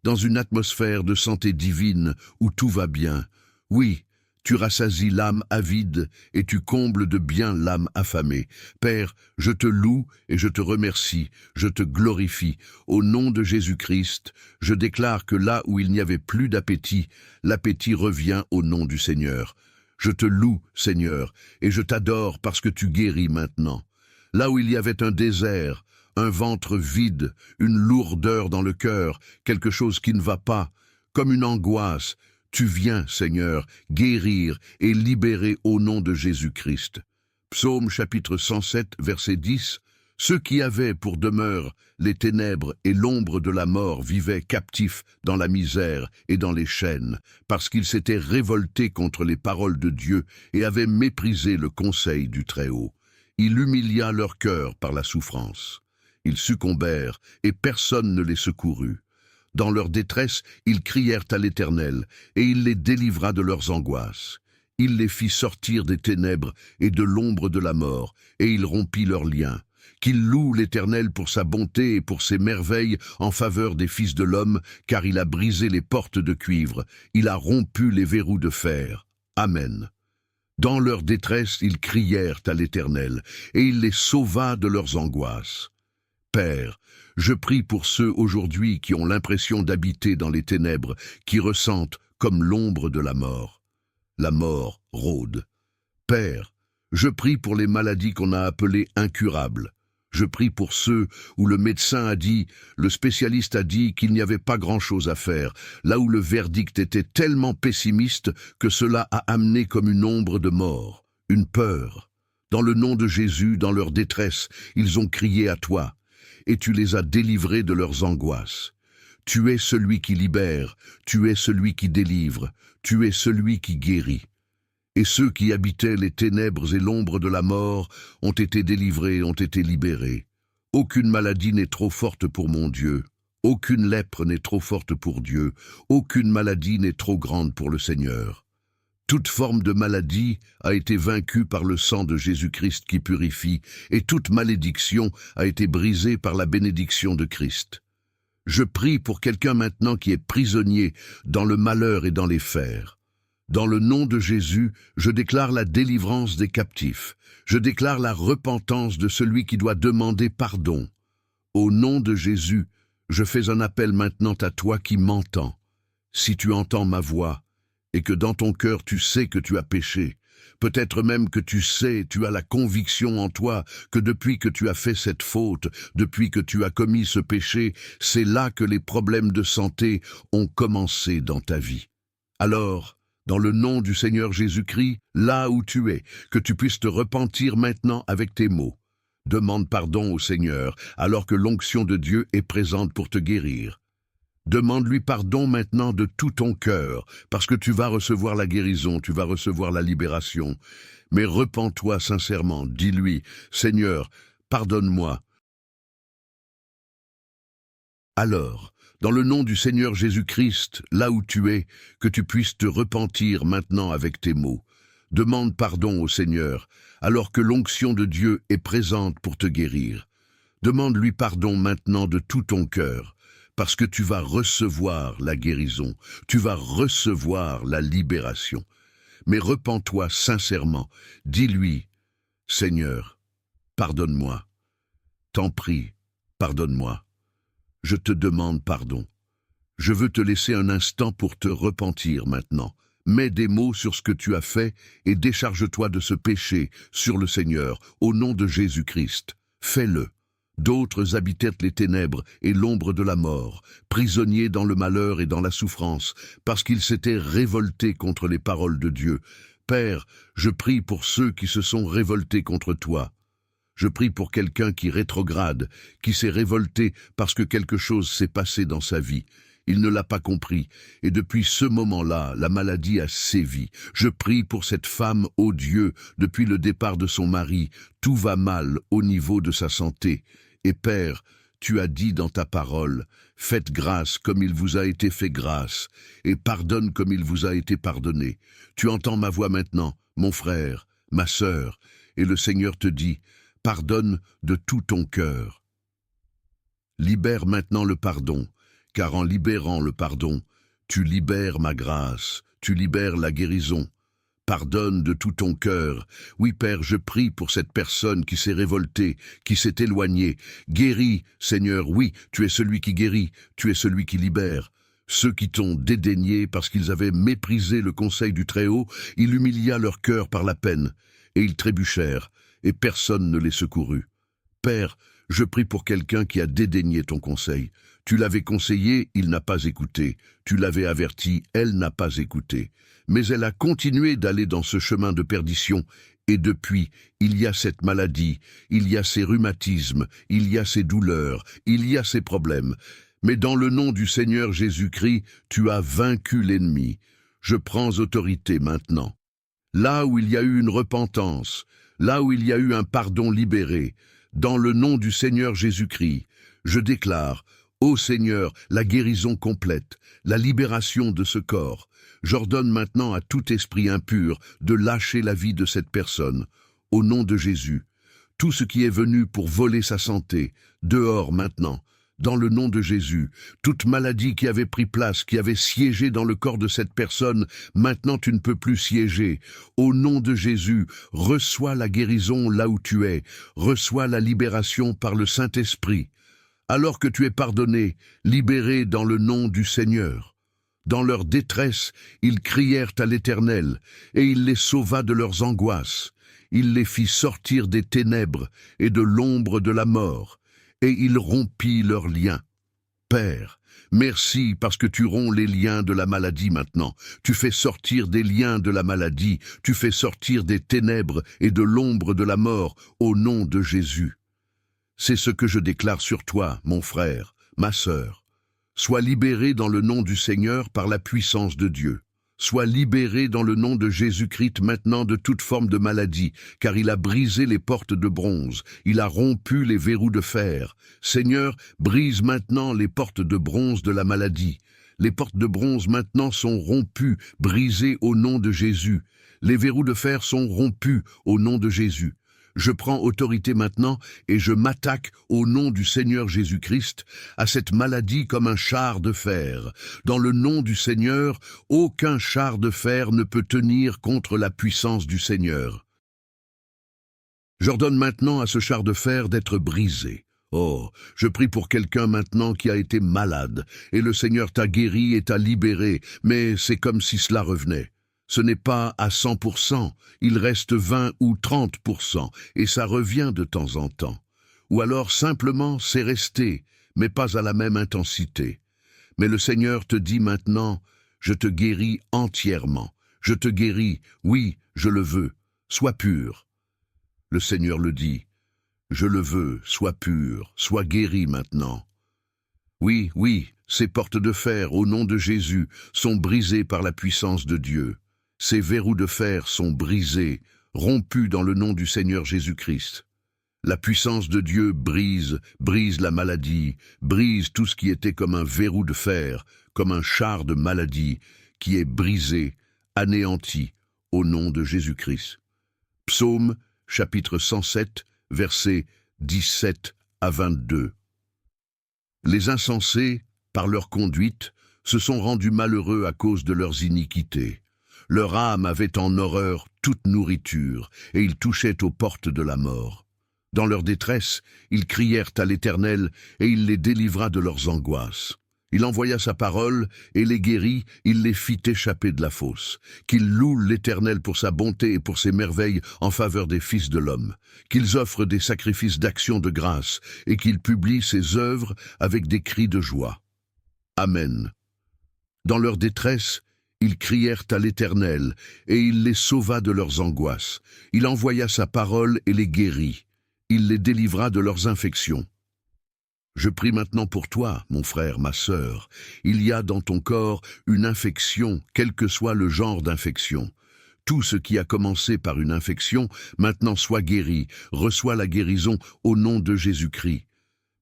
dans une atmosphère de santé divine où tout va bien. Oui, tu rassasies l'âme avide et tu combles de bien l'âme affamée. Père, je te loue et je te remercie, je te glorifie. Au nom de Jésus-Christ, je déclare que là où il n'y avait plus d'appétit, l'appétit revient au nom du Seigneur. Je te loue, Seigneur, et je t'adore parce que tu guéris maintenant. Là où il y avait un désert, un ventre vide, une lourdeur dans le cœur, quelque chose qui ne va pas, comme une angoisse, tu viens, Seigneur, guérir et libérer au nom de Jésus-Christ. Psaume chapitre 107, verset 10. Ceux qui avaient pour demeure les ténèbres et l'ombre de la mort vivaient captifs dans la misère et dans les chaînes, parce qu'ils s'étaient révoltés contre les paroles de Dieu et avaient méprisé le conseil du Très-Haut. Il humilia leur cœur par la souffrance. Ils succombèrent et personne ne les secourut. Dans leur détresse, ils crièrent à l'Éternel, et il les délivra de leurs angoisses. Il les fit sortir des ténèbres et de l'ombre de la mort, et il rompit leurs liens. Qu'ils louent l'Éternel pour sa bonté et pour ses merveilles en faveur des fils de l'homme, car il a brisé les portes de cuivre, il a rompu les verrous de fer. Amen. Dans leur détresse, ils crièrent à l'Éternel, et il les sauva de leurs angoisses. Père, je prie pour ceux aujourd'hui qui ont l'impression d'habiter dans les ténèbres, qui ressentent comme l'ombre de la mort. La mort rôde. Père, je prie pour les maladies qu'on a appelées incurables. Je prie pour ceux où le médecin a dit, le spécialiste a dit qu'il n'y avait pas grand-chose à faire, là où le verdict était tellement pessimiste que cela a amené comme une ombre de mort, une peur. Dans le nom de Jésus, dans leur détresse, ils ont crié à toi, et tu les as délivrés de leurs angoisses. Tu es celui qui libère, tu es celui qui délivre, tu es celui qui guérit. Et ceux qui habitaient les ténèbres et l'ombre de la mort ont été délivrés, ont été libérés. Aucune maladie n'est trop forte pour mon Dieu. Aucune lèpre n'est trop forte pour Dieu. Aucune maladie n'est trop grande pour le Seigneur. Toute forme de maladie a été vaincue par le sang de Jésus-Christ qui purifie, et toute malédiction a été brisée par la bénédiction de Christ. Je prie pour quelqu'un maintenant qui est prisonnier dans le malheur et dans les fers. Dans le nom de Jésus, je déclare la délivrance des captifs. Je déclare la repentance de celui qui doit demander pardon. Au nom de Jésus, je fais un appel maintenant à toi qui m'entends. Si tu entends ma voix, et que dans ton cœur tu sais que tu as péché, peut-être même que tu sais, tu as la conviction en toi que depuis que tu as fait cette faute, depuis que tu as commis ce péché, c'est là que les problèmes de santé ont commencé dans ta vie. Alors, dans le nom du Seigneur Jésus-Christ, là où tu es, que tu puisses te repentir maintenant avec tes mots. Demande pardon au Seigneur, alors que l'onction de Dieu est présente pour te guérir. Demande-lui pardon maintenant de tout ton cœur, parce que tu vas recevoir la guérison, tu vas recevoir la libération. Mais repens-toi sincèrement, dis-lui, Seigneur, pardonne-moi. Alors, dans le nom du Seigneur Jésus-Christ, là où tu es, que tu puisses te repentir maintenant avec tes mots. Demande pardon au Seigneur, alors que l'onction de Dieu est présente pour te guérir. Demande-lui pardon maintenant de tout ton cœur, parce que tu vas recevoir la guérison, tu vas recevoir la libération. Mais repens-toi sincèrement, dis-lui, Seigneur, pardonne-moi. T'en prie, pardonne-moi. Je te demande pardon. Je veux te laisser un instant pour te repentir maintenant. Mets des mots sur ce que tu as fait et décharge-toi de ce péché sur le Seigneur, au nom de Jésus-Christ. Fais-le. D'autres habitaient les ténèbres et l'ombre de la mort, prisonniers dans le malheur et dans la souffrance, parce qu'ils s'étaient révoltés contre les paroles de Dieu. Père, je prie pour ceux qui se sont révoltés contre toi. Je prie pour quelqu'un qui rétrograde, qui s'est révolté parce que quelque chose s'est passé dans sa vie. Il ne l'a pas compris, et depuis ce moment-là, la maladie a sévi. Je prie pour cette femme, ô Dieu, depuis le départ de son mari, tout va mal au niveau de sa santé. Et Père, tu as dit dans ta parole, faites grâce comme il vous a été fait grâce, et pardonne comme il vous a été pardonné. Tu entends ma voix maintenant, mon frère, ma sœur, et le Seigneur te dit, pardonne de tout ton cœur. Libère maintenant le pardon, car en libérant le pardon, tu libères ma grâce, tu libères la guérison. Pardonne de tout ton cœur. Oui, Père, je prie pour cette personne qui s'est révoltée, qui s'est éloignée. Guéris, Seigneur, oui, tu es celui qui guérit, tu es celui qui libère. Ceux qui t'ont dédaigné parce qu'ils avaient méprisé le conseil du Très-Haut, il humilia leur cœur par la peine, et ils trébuchèrent, et personne ne les secourut. Père, je prie pour quelqu'un qui a dédaigné ton conseil. Tu l'avais conseillé, il n'a pas écouté. Tu l'avais averti, elle n'a pas écouté. Mais elle a continué d'aller dans ce chemin de perdition. Et depuis, il y a cette maladie, il y a ces rhumatismes, il y a ces douleurs, il y a ces problèmes. Mais dans le nom du Seigneur Jésus-Christ, tu as vaincu l'ennemi. Je prends autorité maintenant. Là où il y a eu une repentance, là où il y a eu un pardon libéré, dans le nom du Seigneur Jésus-Christ, je déclare, ô Seigneur, la guérison complète, la libération de ce corps. J'ordonne maintenant à tout esprit impur de lâcher la vie de cette personne. Au nom de Jésus, tout ce qui est venu pour voler sa santé, dehors maintenant. Dans le nom de Jésus, toute maladie qui avait pris place, qui avait siégé dans le corps de cette personne, maintenant tu ne peux plus siéger. Au nom de Jésus, reçois la guérison là où tu es, reçois la libération par le Saint-Esprit. Alors que tu es pardonné, libéré dans le nom du Seigneur. Dans leur détresse, ils crièrent à l'Éternel, et il les sauva de leurs angoisses. Il les fit sortir des ténèbres et de l'ombre de la mort, et il rompit leurs liens. Père, merci parce que tu romps les liens de la maladie maintenant. Tu fais sortir des liens de la maladie, tu fais sortir des ténèbres et de l'ombre de la mort au nom de Jésus. C'est ce que je déclare sur toi, mon frère, ma sœur. Sois libéré dans le nom du Seigneur par la puissance de Dieu. Sois libéré dans le nom de Jésus-Christ maintenant de toute forme de maladie, car il a brisé les portes de bronze, il a rompu les verrous de fer. Seigneur, brise maintenant les portes de bronze de la maladie. Les portes de bronze maintenant sont rompues, brisées au nom de Jésus. Les verrous de fer sont rompus au nom de Jésus. Je prends autorité maintenant et je m'attaque au nom du Seigneur Jésus-Christ à cette maladie comme un char de fer. Dans le nom du Seigneur, aucun char de fer ne peut tenir contre la puissance du Seigneur. J'ordonne maintenant à ce char de fer d'être brisé. Oh, je prie pour quelqu'un maintenant qui a été malade, et le Seigneur t'a guéri et t'a libéré, mais c'est comme si cela revenait. Ce n'est pas à 100%, il reste 20 ou 30%, et ça revient de temps en temps. Ou alors simplement c'est resté, mais pas à la même intensité. Mais le Seigneur te dit maintenant, je te guéris entièrement. Je te guéris, oui, je le veux, sois pur. Le Seigneur le dit, je le veux, sois pur, sois guéri maintenant. Oui, oui, ces portes de fer, au nom de Jésus, sont brisées par la puissance de Dieu. Ces verrous de fer sont brisés, rompus dans le nom du Seigneur Jésus-Christ. La puissance de Dieu brise la maladie, brise tout ce qui était comme un verrou de fer, comme un char de maladie, qui est brisé, anéanti, au nom de Jésus-Christ. Psaume, chapitre 107, versets 17 à 22. Les insensés, par leur conduite, se sont rendus malheureux à cause de leurs iniquités. Leur âme avait en horreur toute nourriture, et ils touchaient aux portes de la mort. Dans leur détresse, ils crièrent à l'Éternel, et il les délivra de leurs angoisses. Il envoya sa parole, et les guérit, il les fit échapper de la fosse. Qu'ils louent l'Éternel pour sa bonté et pour ses merveilles en faveur des fils de l'homme. Qu'ils offrent des sacrifices d'action de grâce, et qu'ils publient ses œuvres avec des cris de joie. Amen. Dans leur détresse, ils crièrent à l'Éternel, et il les sauva de leurs angoisses. Il envoya sa parole et les guérit. Il les délivra de leurs infections. Je prie maintenant pour toi, mon frère, ma sœur. Il y a dans ton corps une infection, quel que soit le genre d'infection. Tout ce qui a commencé par une infection, maintenant soit guéri, reçois la guérison au nom de Jésus-Christ.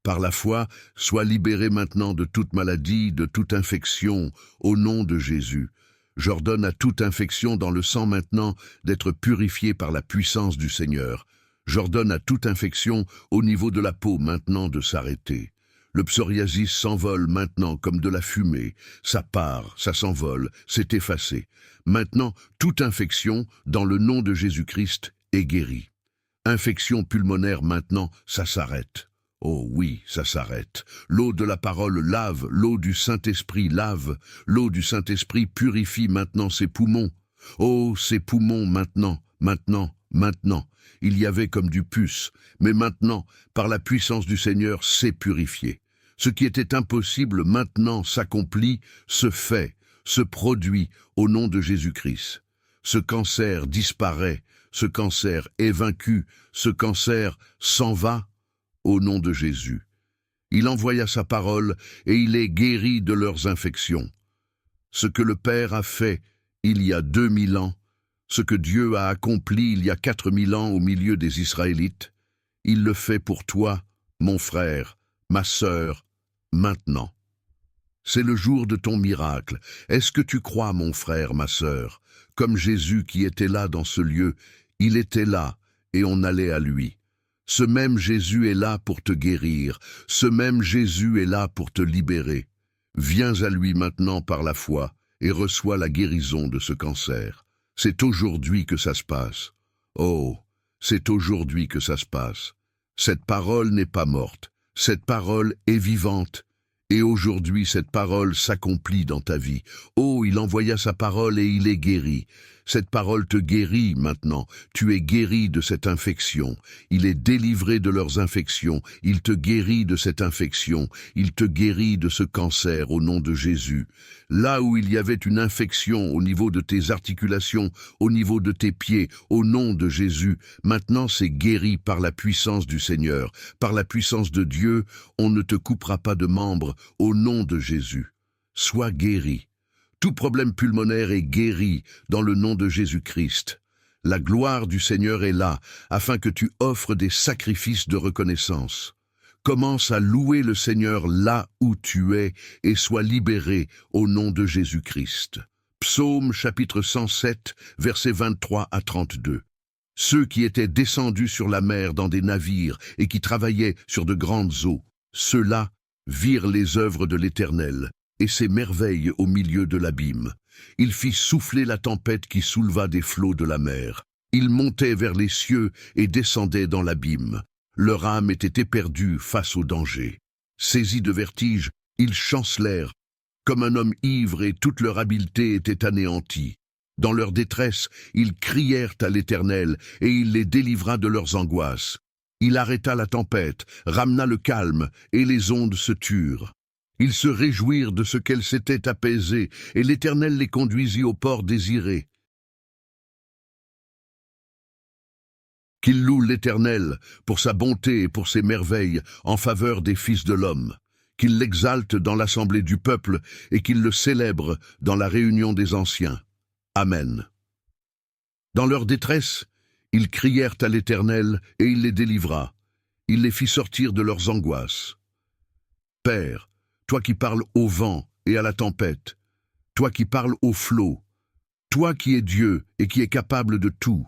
Par la foi, sois libéré maintenant de toute maladie, de toute infection, au nom de Jésus. J'ordonne à toute infection dans le sang maintenant d'être purifiée par la puissance du Seigneur. J'ordonne à toute infection au niveau de la peau maintenant de s'arrêter. Le psoriasis s'envole maintenant comme de la fumée. Ça part, ça s'envole, c'est effacé. Maintenant, toute infection, dans le nom de Jésus-Christ, est guérie. Infection pulmonaire maintenant, ça s'arrête. Oh oui, ça s'arrête. L'eau de la parole lave, l'eau du Saint-Esprit lave, l'eau du Saint-Esprit purifie maintenant ses poumons. Oh, ses poumons maintenant, maintenant, maintenant. Il y avait comme du pus, mais maintenant, par la puissance du Seigneur, c'est purifié. Ce qui était impossible maintenant s'accomplit, se fait, se produit au nom de Jésus-Christ. Ce cancer disparaît, ce cancer est vaincu, ce cancer s'en va au nom de Jésus. Il envoya sa parole et il est guéri de leurs infections. Ce que le Père a fait il y a 2000 ans, ce que Dieu a accompli il y a 4000 ans au milieu des Israélites, il le fait pour toi, mon frère, ma sœur, maintenant. C'est le jour de ton miracle. Est-ce que tu crois, mon frère, ma sœur? Comme Jésus qui était là dans ce lieu, il était là et on allait à lui. Ce même Jésus est là pour te guérir. Ce même Jésus est là pour te libérer. Viens à lui maintenant par la foi et reçois la guérison de ce cancer. C'est aujourd'hui que ça se passe. Oh, c'est aujourd'hui que ça se passe. Cette parole n'est pas morte. Cette parole est vivante. Et aujourd'hui, cette parole s'accomplit dans ta vie. Oh, il envoya sa parole et il est guéri. Cette parole te guérit maintenant. Tu es guéri de cette infection. Il est délivré de leurs infections. Il te guérit de cette infection. Il te guérit de ce cancer au nom de Jésus. Là où il y avait une infection au niveau de tes articulations, au niveau de tes pieds, au nom de Jésus, maintenant c'est guéri par la puissance du Seigneur. Par la puissance de Dieu, on ne te coupera pas de membres au nom de Jésus. Sois guéri. Tout problème pulmonaire est guéri dans le nom de Jésus-Christ. La gloire du Seigneur est là, afin que tu offres des sacrifices de reconnaissance. Commence à louer le Seigneur là où tu es et sois libéré au nom de Jésus-Christ. Psaume chapitre 107, versets 23 à 32. Ceux qui étaient descendus sur la mer dans des navires et qui travaillaient sur de grandes eaux, ceux-là virent les œuvres de l'Éternel et ses merveilles au milieu de l'abîme. Il fit souffler la tempête qui souleva des flots de la mer. Ils montaient vers les cieux et descendaient dans l'abîme. Leur âme était éperdue face au danger. Saisis de vertige, ils chancelèrent comme un homme ivre et toute leur habileté était anéantie. Dans leur détresse, ils crièrent à l'Éternel et il les délivra de leurs angoisses. Il arrêta la tempête, ramena le calme et les ondes se turent. Ils se réjouirent de ce qu'elles s'étaient apaisées et l'Éternel les conduisit au port désiré. Qu'ils louent l'Éternel pour sa bonté et pour ses merveilles en faveur des fils de l'homme. Qu'ils l'exaltent dans l'assemblée du peuple et qu'ils le célèbrent dans la réunion des anciens. Amen. Dans leur détresse, ils crièrent à l'Éternel et il les délivra. Il les fit sortir de leurs angoisses. Père, toi qui parles au vent et à la tempête, toi qui parles aux flots, toi qui es Dieu et qui es capable de tout,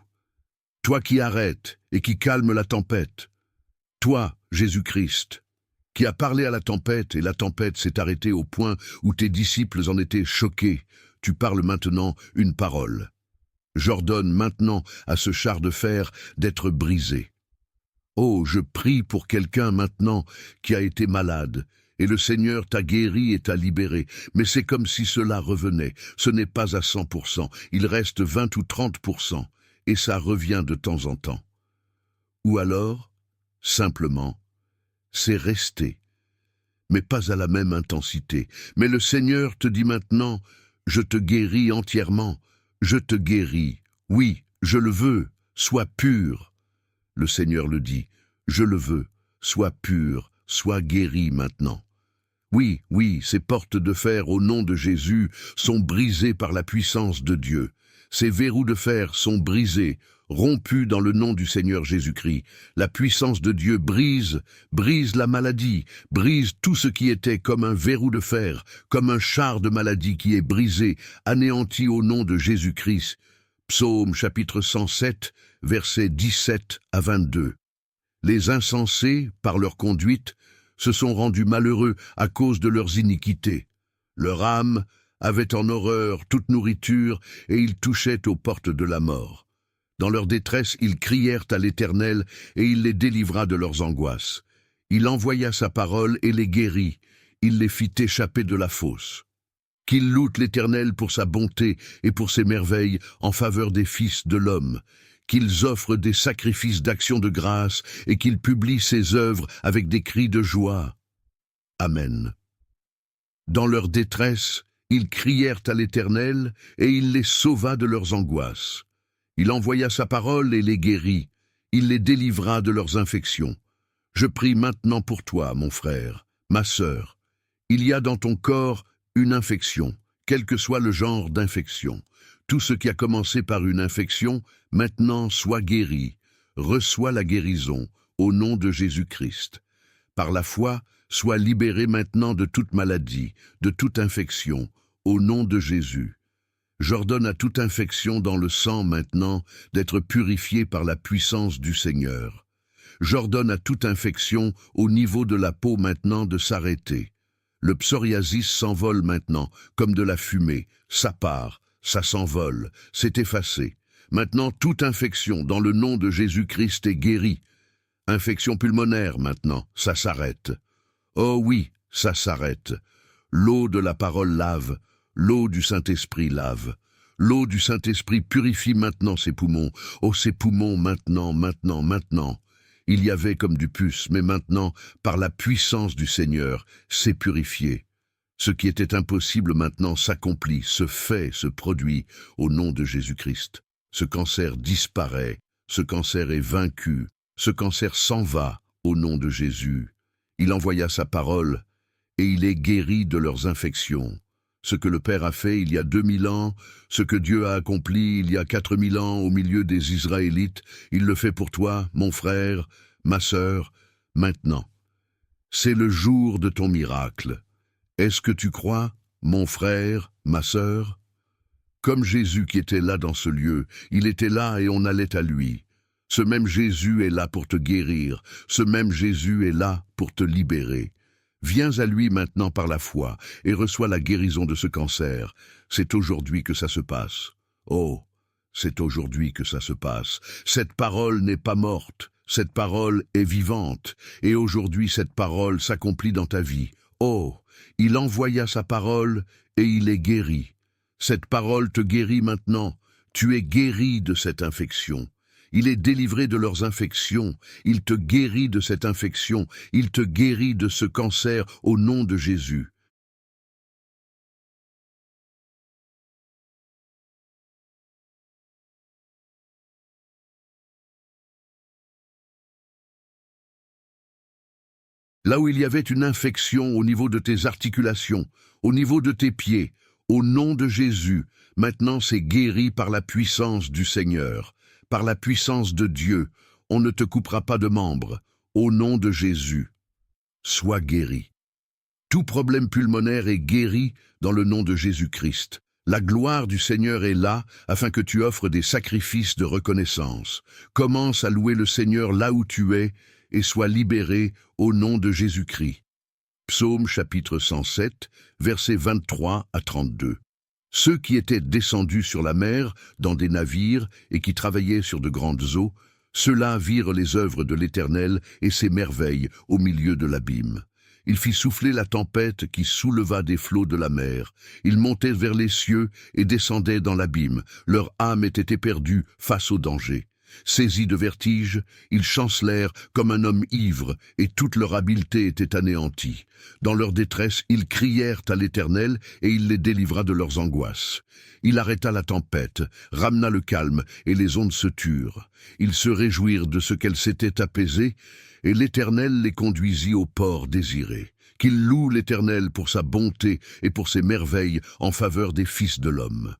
toi qui arrêtes et qui calmes la tempête, toi, Jésus-Christ, qui as parlé à la tempête et la tempête s'est arrêtée au point où tes disciples en étaient choqués, tu parles maintenant une parole. J'ordonne maintenant à ce char de fer d'être brisé. Oh, je prie pour quelqu'un maintenant qui a été malade, et le Seigneur t'a guéri et t'a libéré, mais c'est comme si cela revenait, ce n'est pas à 100%, il reste 20 ou 30%, et ça revient de temps en temps. Ou alors, simplement, c'est resté, mais pas à la même intensité. Mais le Seigneur te dit maintenant, je te guéris entièrement, je te guéris, oui, je le veux, sois pur. Le Seigneur le dit, je le veux, sois pur, sois guéri maintenant. Oui, oui, ces portes de fer au nom de Jésus sont brisées par la puissance de Dieu. Ces verrous de fer sont brisés, rompus dans le nom du Seigneur Jésus-Christ. La puissance de Dieu brise la maladie, brise tout ce qui était comme un verrou de fer, comme un char de maladie qui est brisé, anéanti au nom de Jésus-Christ. Psaume chapitre 107, versets 17 à 22. Les insensés, par leur conduite, se sont rendus malheureux à cause de leurs iniquités. Leur âme avait en horreur toute nourriture et ils touchaient aux portes de la mort. Dans leur détresse, ils crièrent à l'Éternel et il les délivra de leurs angoisses. Il envoya sa parole et les guérit. Il les fit échapper de la fosse. Qu'ils louent l'Éternel pour sa bonté et pour ses merveilles en faveur des fils de l'homme. Qu'ils offrent des sacrifices d'action de grâce et qu'ils publient ses œuvres avec des cris de joie. Amen. Dans leur détresse, ils crièrent à l'Éternel et il les sauva de leurs angoisses. Il envoya sa parole et les guérit. Il les délivra de leurs infections. Je prie maintenant pour toi, mon frère, ma sœur. Il y a dans ton corps une infection, quel que soit le genre d'infection. Tout ce qui a commencé par une infection, maintenant soit guéri. Reçois la guérison au nom de Jésus-Christ. Par la foi, sois libéré maintenant de toute maladie, de toute infection, au nom de Jésus. J'ordonne à toute infection dans le sang maintenant d'être purifiée par la puissance du Seigneur. J'ordonne à toute infection au niveau de la peau maintenant de s'arrêter. Le psoriasis s'envole maintenant, comme de la fumée, ça part, ça s'envole, c'est effacé. Maintenant, toute infection dans le nom de Jésus-Christ est guérie. Infection pulmonaire maintenant, ça s'arrête. Oh oui, ça s'arrête. L'eau de la parole lave, l'eau du Saint-Esprit lave. L'eau du Saint-Esprit purifie maintenant ses poumons. Oh, ses poumons maintenant, maintenant, maintenant. Il y avait comme du pus, mais maintenant, par la puissance du Seigneur, c'est purifié. Ce qui était impossible maintenant s'accomplit, se fait, se produit au nom de Jésus-Christ. Ce cancer disparaît, ce cancer est vaincu, ce cancer s'en va au nom de Jésus. Il envoya sa parole et il est guéri de leurs infections. Ce que le Père a fait il y a 2000 ans, ce que Dieu a accompli il y a 4000 ans au milieu des Israélites, il le fait pour toi, mon frère, ma sœur, maintenant. C'est le jour de ton miracle. Est-ce que tu crois, mon frère, ma sœur? Comme Jésus qui était là dans ce lieu, il était là et on allait à lui. Ce même Jésus est là pour te guérir, ce même Jésus est là pour te libérer. Viens à lui maintenant par la foi et reçois la guérison de ce cancer. C'est aujourd'hui que ça se passe. Oh, c'est aujourd'hui que ça se passe. Cette parole n'est pas morte, cette parole est vivante, et aujourd'hui cette parole s'accomplit dans ta vie. Oh, il envoya sa parole et il est guéri. Cette parole te guérit maintenant. Tu es guéri de cette infection. Il est délivré de leurs infections. Il te guérit de cette infection. Il te guérit de ce cancer au nom de Jésus. Là où il y avait une infection au niveau de tes articulations, au niveau de tes pieds, au nom de Jésus, maintenant c'est guéri par la puissance du Seigneur, par la puissance de Dieu. On ne te coupera pas de membres. Au nom de Jésus, sois guéri. Tout problème pulmonaire est guéri dans le nom de Jésus-Christ. La gloire du Seigneur est là afin que tu offres des sacrifices de reconnaissance. Commence à louer le Seigneur là où tu es et sois libéré au nom de Jésus-Christ. Psaume chapitre 107, versets 23 à 32. Ceux qui étaient descendus sur la mer, dans des navires, et qui travaillaient sur de grandes eaux, ceux-là virent les œuvres de l'Éternel et ses merveilles au milieu de l'abîme. Il fit souffler la tempête qui souleva des flots de la mer. Ils montaient vers les cieux et descendaient dans l'abîme. Leur âme était éperdue face au danger. Saisis de vertige, ils chancelèrent comme un homme ivre, et toute leur habileté était anéantie. Dans leur détresse, ils crièrent à l'Éternel, et il les délivra de leurs angoisses. Il arrêta la tempête, ramena le calme, et les ondes se turent. Ils se réjouirent de ce qu'elles s'étaient apaisées, et l'Éternel les conduisit au port désiré. Qu'ils louent l'Éternel pour sa bonté et pour ses merveilles en faveur des fils de l'homme.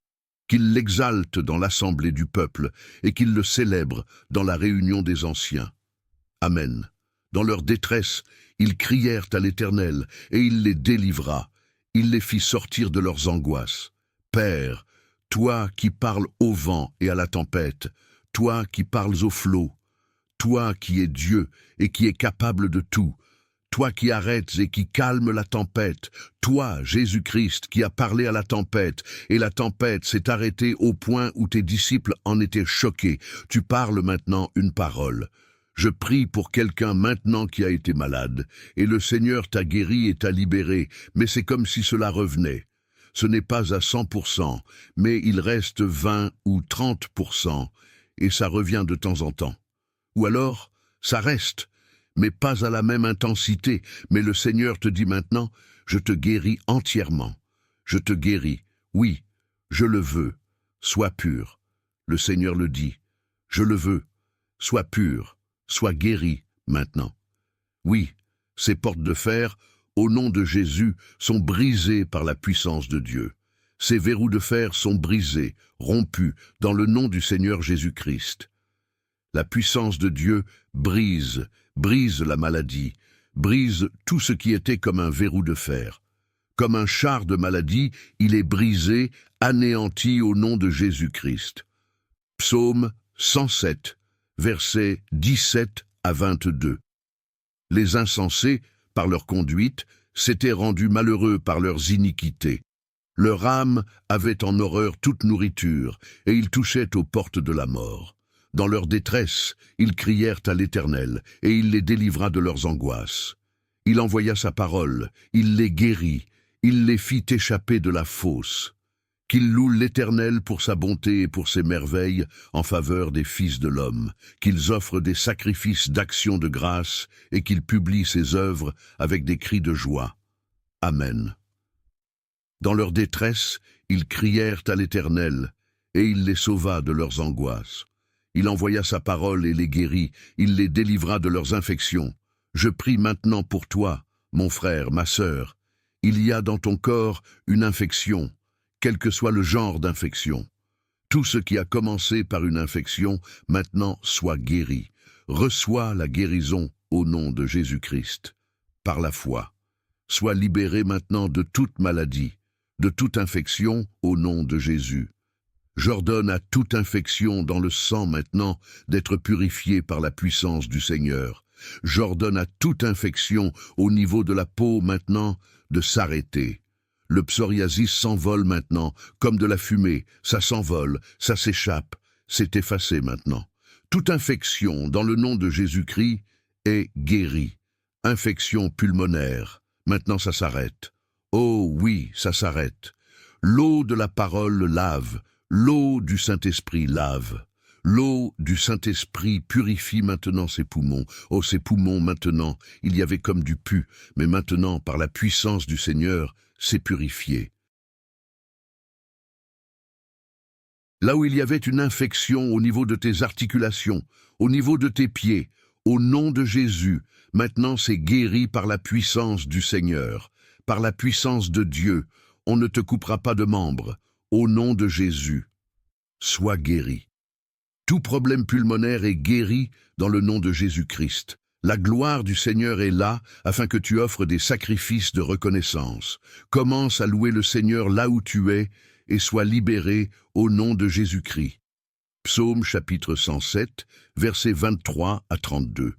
Qu'il l'exalte dans l'assemblée du peuple et qu'il le célèbre dans la réunion des anciens. Amen. Dans leur détresse, ils crièrent à l'Éternel et il les délivra. Il les fit sortir de leurs angoisses. Père, toi qui parles au vent et à la tempête, toi qui parles aux flots, toi qui es Dieu et qui es capable de tout, toi qui arrêtes et qui calmes la tempête, toi, Jésus-Christ, qui as parlé à la tempête, et la tempête s'est arrêtée au point où tes disciples en étaient choqués. Tu parles maintenant une parole. Je prie pour quelqu'un maintenant qui a été malade, et le Seigneur t'a guéri et t'a libéré, mais c'est comme si cela revenait. Ce n'est pas à 100%, mais il reste 20 ou 30%, et ça revient de temps en temps. Ou alors, ça reste, mais pas à la même intensité, mais le Seigneur te dit maintenant, je te guéris entièrement. Je te guéris, oui, je le veux, sois pur. Le Seigneur le dit, je le veux, sois pur, sois guéri maintenant. Oui, ces portes de fer, au nom de Jésus, sont brisées par la puissance de Dieu. Ces verrous de fer sont brisés, rompus, dans le nom du Seigneur Jésus-Christ. La puissance de Dieu brise la maladie, brise tout ce qui était comme un verrou de fer. Comme un char de maladie, il est brisé, anéanti au nom de Jésus-Christ. Psaume 107, versets 17 à 22. Les insensés, par leur conduite, s'étaient rendus malheureux par leurs iniquités. Leur âme avait en horreur toute nourriture, et ils touchaient aux portes de la mort. Dans leur détresse, ils crièrent à l'Éternel, et il les délivra de leurs angoisses. Il envoya sa parole, il les guérit, il les fit échapper de la fosse. Qu'ils louent l'Éternel pour sa bonté et pour ses merveilles en faveur des fils de l'homme, qu'ils offrent des sacrifices d'action de grâce et qu'ils publient ses œuvres avec des cris de joie. Amen. Dans leur détresse, ils crièrent à l'Éternel, et il les sauva de leurs angoisses. Il envoya sa parole et les guérit, il les délivra de leurs infections. Je prie maintenant pour toi, mon frère, ma sœur. Il y a dans ton corps une infection, quel que soit le genre d'infection. Tout ce qui a commencé par une infection, maintenant soit guéri. Reçois la guérison au nom de Jésus-Christ. par la foi. Sois libéré maintenant de toute maladie, de toute infection au nom de Jésus. J'ordonne à toute infection dans le sang maintenant d'être purifiée par la puissance du Seigneur. J'ordonne à toute infection au niveau de la peau maintenant de s'arrêter. Le psoriasis s'envole maintenant, comme de la fumée, ça s'envole, ça s'échappe, c'est effacé maintenant. Toute infection dans le nom de Jésus-Christ est guérie. Infection pulmonaire, maintenant ça s'arrête. Oh oui, ça s'arrête. L'eau de la parole lave, l'eau du Saint-Esprit lave. L'eau du Saint-Esprit purifie maintenant ses poumons. Oh, ces poumons maintenant, il y avait comme du pu, mais maintenant, par la puissance du Seigneur, c'est purifié. Là où il y avait une infection au niveau de tes articulations, au niveau de tes pieds, au nom de Jésus, maintenant c'est guéri par la puissance du Seigneur, par la puissance de Dieu. On ne te coupera pas de membres. Au nom de Jésus, sois guéri. Tout problème pulmonaire est guéri dans le nom de Jésus-Christ. La gloire du Seigneur est là, afin que tu offres des sacrifices de reconnaissance. Commence à louer le Seigneur là où tu es, et sois libéré au nom de Jésus-Christ. Psaume chapitre 107, versets 23 à 32.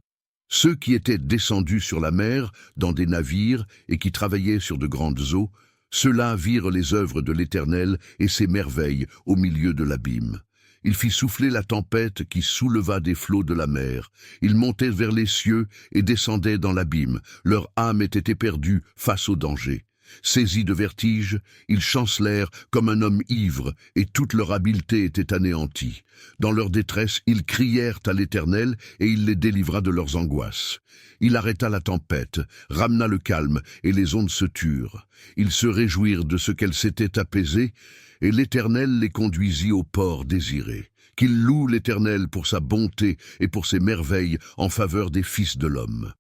Ceux qui étaient descendus sur la mer, dans des navires, et qui travaillaient sur de grandes eaux, ceux-là virent les œuvres de l'Éternel et ses merveilles au milieu de l'abîme. Il fit souffler la tempête qui souleva des flots de la mer. Ils montaient vers les cieux et descendaient dans l'abîme. Leur âme était éperdue face au danger. Saisis de vertige, ils chancelèrent comme un homme ivre, et toute leur habileté était anéantie. Dans leur détresse, ils crièrent à l'Éternel, et il les délivra de leurs angoisses. Il arrêta la tempête, ramena le calme, et les ondes se turent. Ils se réjouirent de ce qu'elles s'étaient apaisées, et l'Éternel les conduisit au port désiré. Qu'ils louent l'Éternel pour sa bonté et pour ses merveilles en faveur des fils de l'homme.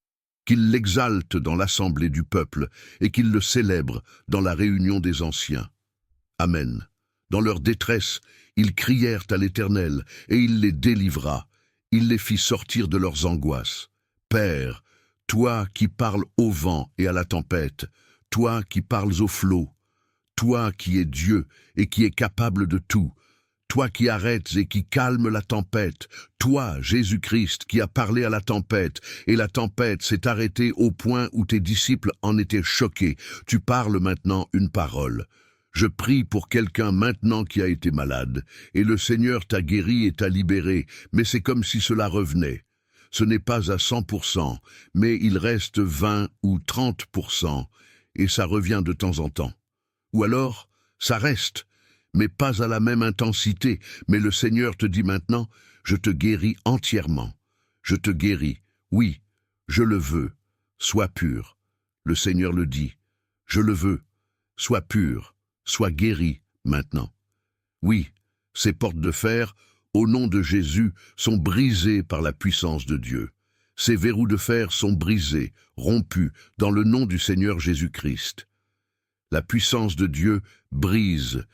Qu'ils l'exaltent dans l'assemblée du peuple et qu'ils le célèbrent dans la réunion des anciens. Amen. Dans leur détresse, ils crièrent à l'Éternel et il les délivra. Il les fit sortir de leurs angoisses. Père, toi qui parles au vent et à la tempête, toi qui parles aux flots, toi qui es Dieu et qui es capable de tout, toi qui arrêtes et qui calmes la tempête, toi, Jésus-Christ, qui as parlé à la tempête, et la tempête s'est arrêtée au point où tes disciples en étaient choqués. Tu parles maintenant une parole. Je prie pour quelqu'un maintenant qui a été malade, et le Seigneur t'a guéri et t'a libéré, mais c'est comme si cela revenait. Ce n'est pas à 100%, mais il reste 20 ou 30%, et ça revient de temps en temps. Ou alors, ça reste, mais pas à la même intensité. Mais le Seigneur te dit maintenant, je te guéris entièrement. Je te guéris, oui, je le veux, sois pur. Le Seigneur le dit, je le veux, sois pur, sois guéri maintenant. Oui, ces portes de fer, au nom de Jésus, sont brisées par la puissance de Dieu. Ces verrous de fer sont brisés, rompus, dans le nom du Seigneur Jésus-Christ. La puissance de Dieu brise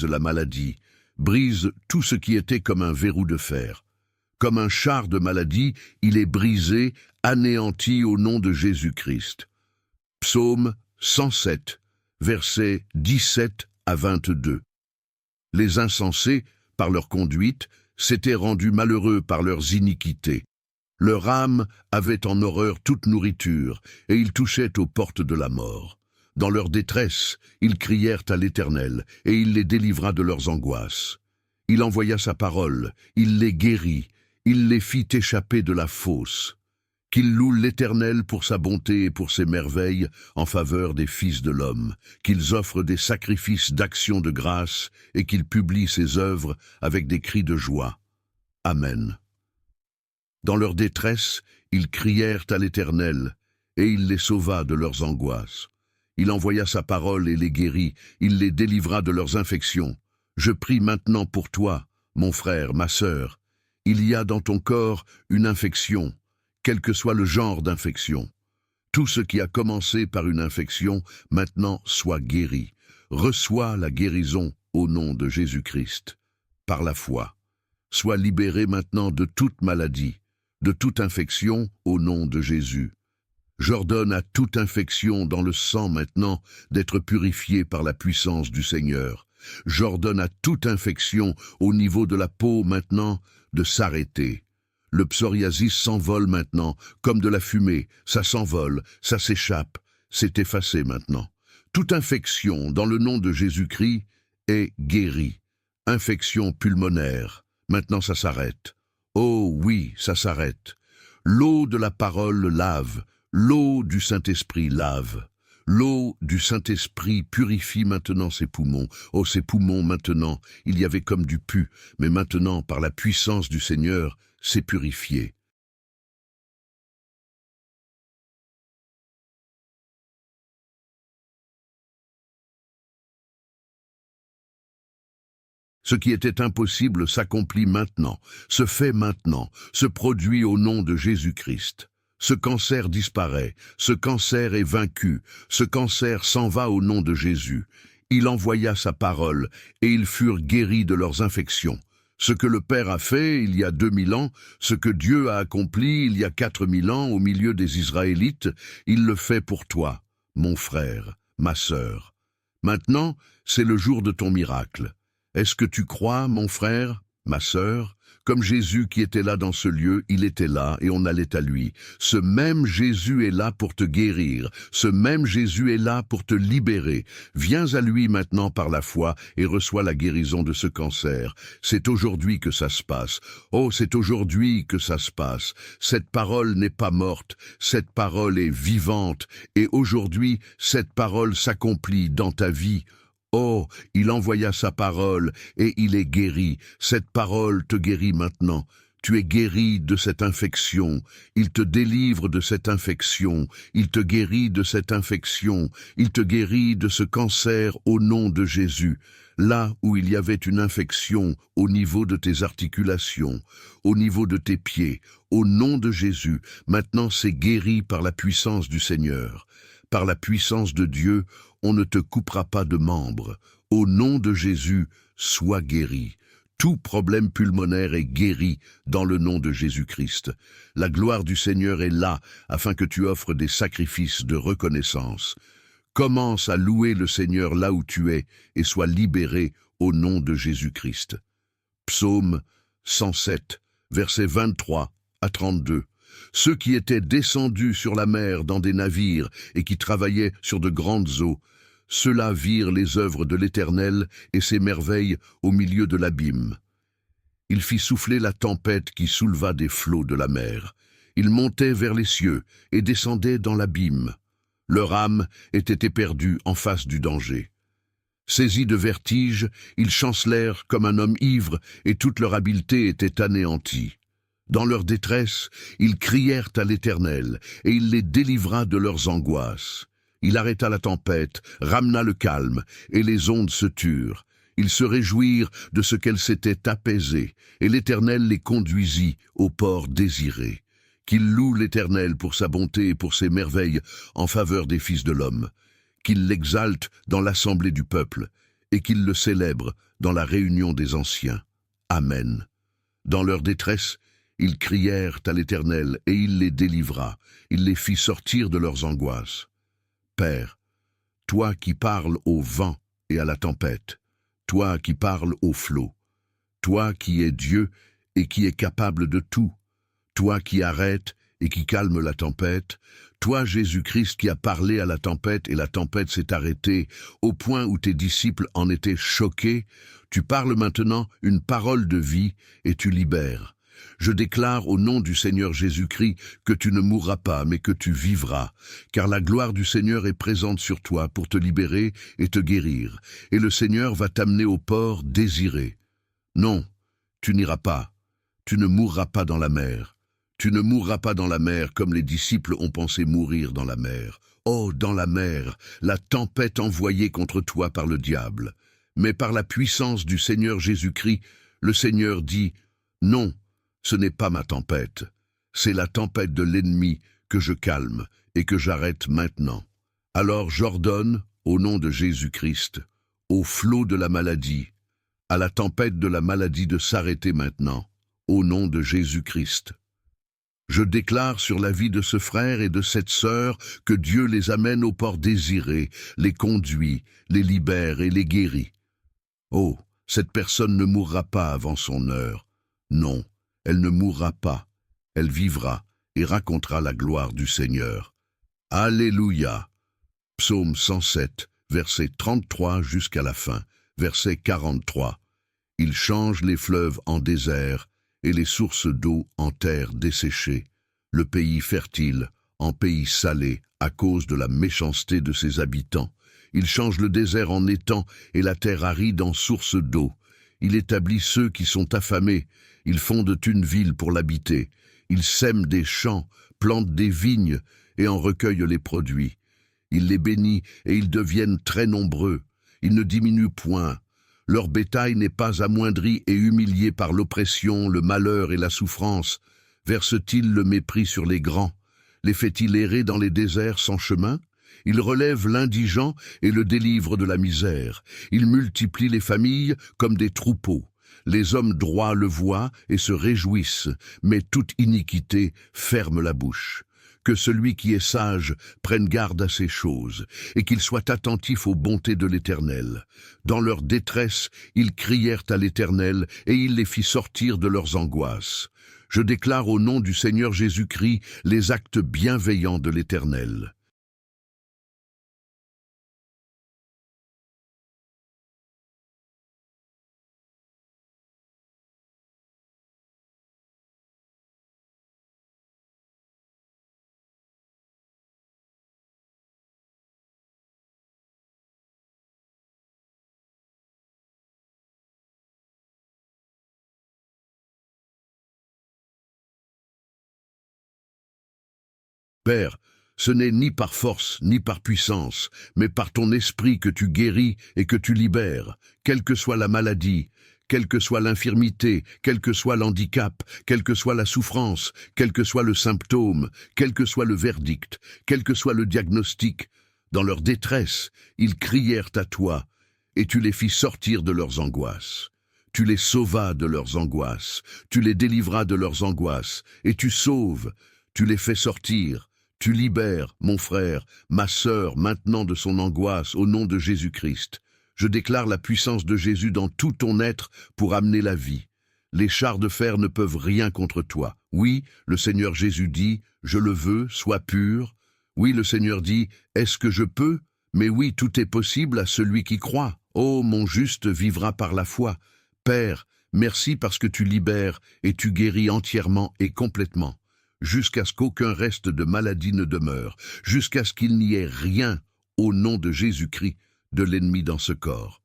la maladie, brise tout ce qui était comme un verrou de fer. Comme un char de maladie, il est brisé, anéanti au nom de Jésus-Christ. Psaume 107, versets 17 à 22. Les insensés, par leur conduite, s'étaient rendus malheureux par leurs iniquités. Leur âme avait en horreur toute nourriture, et ils touchaient aux portes de la mort. Dans leur détresse, ils crièrent à l'Éternel, et il les délivra de leurs angoisses. Il envoya sa parole, il les guérit, il les fit échapper de la fosse. Qu'ils louent l'Éternel pour sa bonté et pour ses merveilles en faveur des fils de l'homme, qu'ils offrent des sacrifices d'action de grâce et qu'ils publient ses œuvres avec des cris de joie. Amen. Dans leur détresse, ils crièrent à l'Éternel, et il les sauva de leurs angoisses. Il envoya sa parole et les guérit, il les délivra de leurs infections. Je prie maintenant pour toi, mon frère, ma sœur. Il y a dans ton corps une infection, quel que soit le genre d'infection. Tout ce qui a commencé par une infection, maintenant soit guéri. Reçois la guérison au nom de Jésus-Christ, par la foi. Sois libéré maintenant de toute maladie, de toute infection au nom de Jésus. J'ordonne à toute infection dans le sang maintenant d'être purifiée par la puissance du Seigneur. J'ordonne à toute infection au niveau de la peau maintenant de s'arrêter. Le psoriasis s'envole maintenant, comme de la fumée, ça s'envole, ça s'échappe, c'est effacé maintenant. Toute infection dans le nom de Jésus-Christ est guérie. Infection pulmonaire, maintenant ça s'arrête. Oh oui, ça s'arrête. L'eau de la parole lave. L'eau du Saint-Esprit lave. L'eau du Saint-Esprit purifie maintenant ses poumons. Oh, ces poumons maintenant, il y avait comme du pu, mais maintenant, par la puissance du Seigneur, c'est purifié. Ce qui était impossible s'accomplit maintenant, se fait maintenant, se produit au nom de Jésus-Christ. Ce cancer disparaît, ce cancer est vaincu, ce cancer s'en va au nom de Jésus. Il envoya sa parole, et ils furent guéris de leurs infections. Ce que le Père a fait il y a 2000 ans, ce que Dieu a accompli il y a 4000 ans au milieu des Israélites, il le fait pour toi, mon frère, ma sœur. Maintenant, c'est le jour de ton miracle. Est-ce que tu crois, mon frère, ma sœur? Comme Jésus qui était là dans ce lieu, il était là et on allait à lui. Ce même Jésus est là pour te guérir. Ce même Jésus est là pour te libérer. Viens à lui maintenant par la foi et reçois la guérison de ce cancer. C'est aujourd'hui que ça se passe. Oh, c'est aujourd'hui que ça se passe. Cette parole n'est pas morte. Cette parole est vivante. Et aujourd'hui, cette parole s'accomplit dans ta vie. Oh, il envoya sa parole, et il est guéri. Cette parole te guérit maintenant. Tu es guéri de cette infection. Il te délivre de cette infection. Il te guérit de cette infection. Il te guérit de ce cancer au nom de Jésus. Là où il y avait une infection au niveau de tes articulations, au niveau de tes pieds, au nom de Jésus, maintenant c'est guéri par la puissance du Seigneur. Par la puissance de Dieu, on ne te coupera pas de membres. Au nom de Jésus, sois guéri. Tout problème pulmonaire est guéri dans le nom de Jésus-Christ. La gloire du Seigneur est là, afin que tu offres des sacrifices de reconnaissance. Commence à louer le Seigneur là où tu es, et sois libéré au nom de Jésus-Christ. Psaume 107, versets 23 à 32. Ceux qui étaient descendus sur la mer dans des navires et qui travaillaient sur de grandes eaux, ceux-là virent les œuvres de l'Éternel et ses merveilles au milieu de l'abîme. Il fit souffler la tempête qui souleva des flots de la mer. Ils montaient vers les cieux et descendaient dans l'abîme. Leur âme était éperdue en face du danger. Saisis de vertige, ils chancelèrent comme un homme ivre et toute leur habileté était anéantie. Dans leur détresse, ils crièrent à l'Éternel, et il les délivra de leurs angoisses. Il arrêta la tempête, ramena le calme, et les ondes se turent. Ils se réjouirent de ce qu'elles s'étaient apaisées, et l'Éternel les conduisit au port désiré. Qu'ils louent l'Éternel pour sa bonté et pour ses merveilles en faveur des fils de l'homme. Qu'ils l'exaltent dans l'assemblée du peuple, et qu'ils le célèbrent dans la réunion des anciens. Amen. Dans leur détresse, ils crièrent à l'Éternel, et il les délivra. Il les fit sortir de leurs angoisses. Père, toi qui parles au vent et à la tempête, toi qui parles aux flots, toi qui es Dieu et qui es capable de tout, toi qui arrêtes et qui calme la tempête, toi Jésus-Christ qui a parlé à la tempête et la tempête s'est arrêtée au point où tes disciples en étaient choqués, tu parles maintenant une parole de vie et tu libères. Je déclare au nom du Seigneur Jésus-Christ que tu ne mourras pas, mais que tu vivras, car la gloire du Seigneur est présente sur toi pour te libérer et te guérir, et le Seigneur va t'amener au port désiré. Non, tu n'iras pas, tu ne mourras pas dans la mer. Tu ne mourras pas dans la mer comme les disciples ont pensé mourir dans la mer. Oh, dans la mer, la tempête envoyée contre toi par le diable. Mais par la puissance du Seigneur Jésus-Christ, le Seigneur dit « Non, ce n'est pas ma tempête, c'est la tempête de l'ennemi que je calme et que j'arrête maintenant. Alors j'ordonne, au nom de Jésus-Christ, au flot de la maladie, à la tempête de la maladie de s'arrêter maintenant, au nom de Jésus-Christ. Je déclare sur la vie de ce frère et de cette sœur que Dieu les amène au port désiré, les conduit, les libère et les guérit. Oh, cette personne ne mourra pas avant son heure. Non, elle ne mourra pas. Elle vivra et racontera la gloire du Seigneur. Alléluia. Psaume 107, verset 33 jusqu'à la fin, verset 43. Il change les fleuves en désert et les sources d'eau en terre desséchée, le pays fertile en pays salé à cause de la méchanceté de ses habitants. Il change le désert en étang et la terre aride en source d'eau. Il établit ceux qui sont affamés, ils fondent une ville pour l'habiter. Il sème des champs, plante des vignes et en recueille les produits. Il les bénit et ils deviennent très nombreux. Ils ne diminuent point. Leur bétail n'est pas amoindri et humilié par l'oppression, le malheur et la souffrance. Verse-t-il le mépris sur les grands? Les fait-il errer dans les déserts sans chemin? Il relève l'indigent et le délivre de la misère. Il multiplie les familles comme des troupeaux. Les hommes droits le voient et se réjouissent, mais toute iniquité ferme la bouche. Que celui qui est sage prenne garde à ces choses, et qu'il soit attentif aux bontés de l'Éternel. Dans leur détresse, ils crièrent à l'Éternel, et il les fit sortir de leurs angoisses. Je déclare au nom du Seigneur Jésus-Christ les actes bienveillants de l'Éternel. Père, ce n'est ni par force, ni par puissance, mais par ton esprit que tu guéris et que tu libères, quelle que soit la maladie, quelle que soit l'infirmité, quel que soit l'handicap, quelle que soit la souffrance, quel que soit le symptôme, quel que soit le verdict, quel que soit le diagnostic. Dans leur détresse, ils crièrent à toi, et tu les fis sortir de leurs angoisses. Tu les sauvas de leurs angoisses, tu les délivras de leurs angoisses, et tu sauves, tu les fais sortir. Tu libères, mon frère, ma sœur, maintenant de son angoisse, au nom de Jésus-Christ. Je déclare la puissance de Jésus dans tout ton être pour amener la vie. Les chars de fer ne peuvent rien contre toi. Oui, le Seigneur Jésus dit, je le veux, sois pur. Oui, le Seigneur dit, est-ce que je peux? Mais oui, tout est possible à celui qui croit. Oh, mon juste vivra par la foi. Père, merci parce que tu libères et tu guéris entièrement et complètement. Jusqu'à ce qu'aucun reste de maladie ne demeure, jusqu'à ce qu'il n'y ait rien, au nom de Jésus-Christ, de l'ennemi dans ce corps.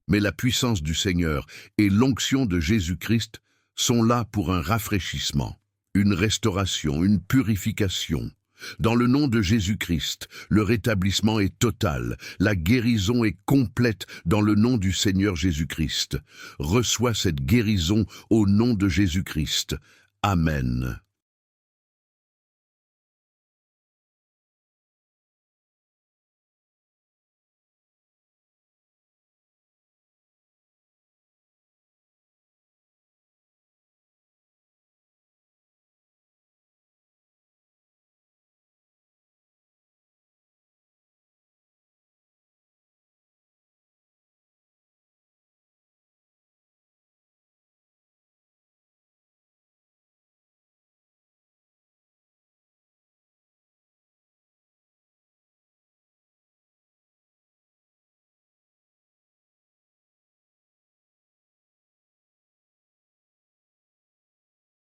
Mais la puissance du Seigneur et l'onction de Jésus-Christ sont là pour un rafraîchissement, une restauration, une purification. Dans le nom de Jésus-Christ, le rétablissement est total, la guérison est complète dans le nom du Seigneur Jésus-Christ. Reçois cette guérison au nom de Jésus-Christ. Amen.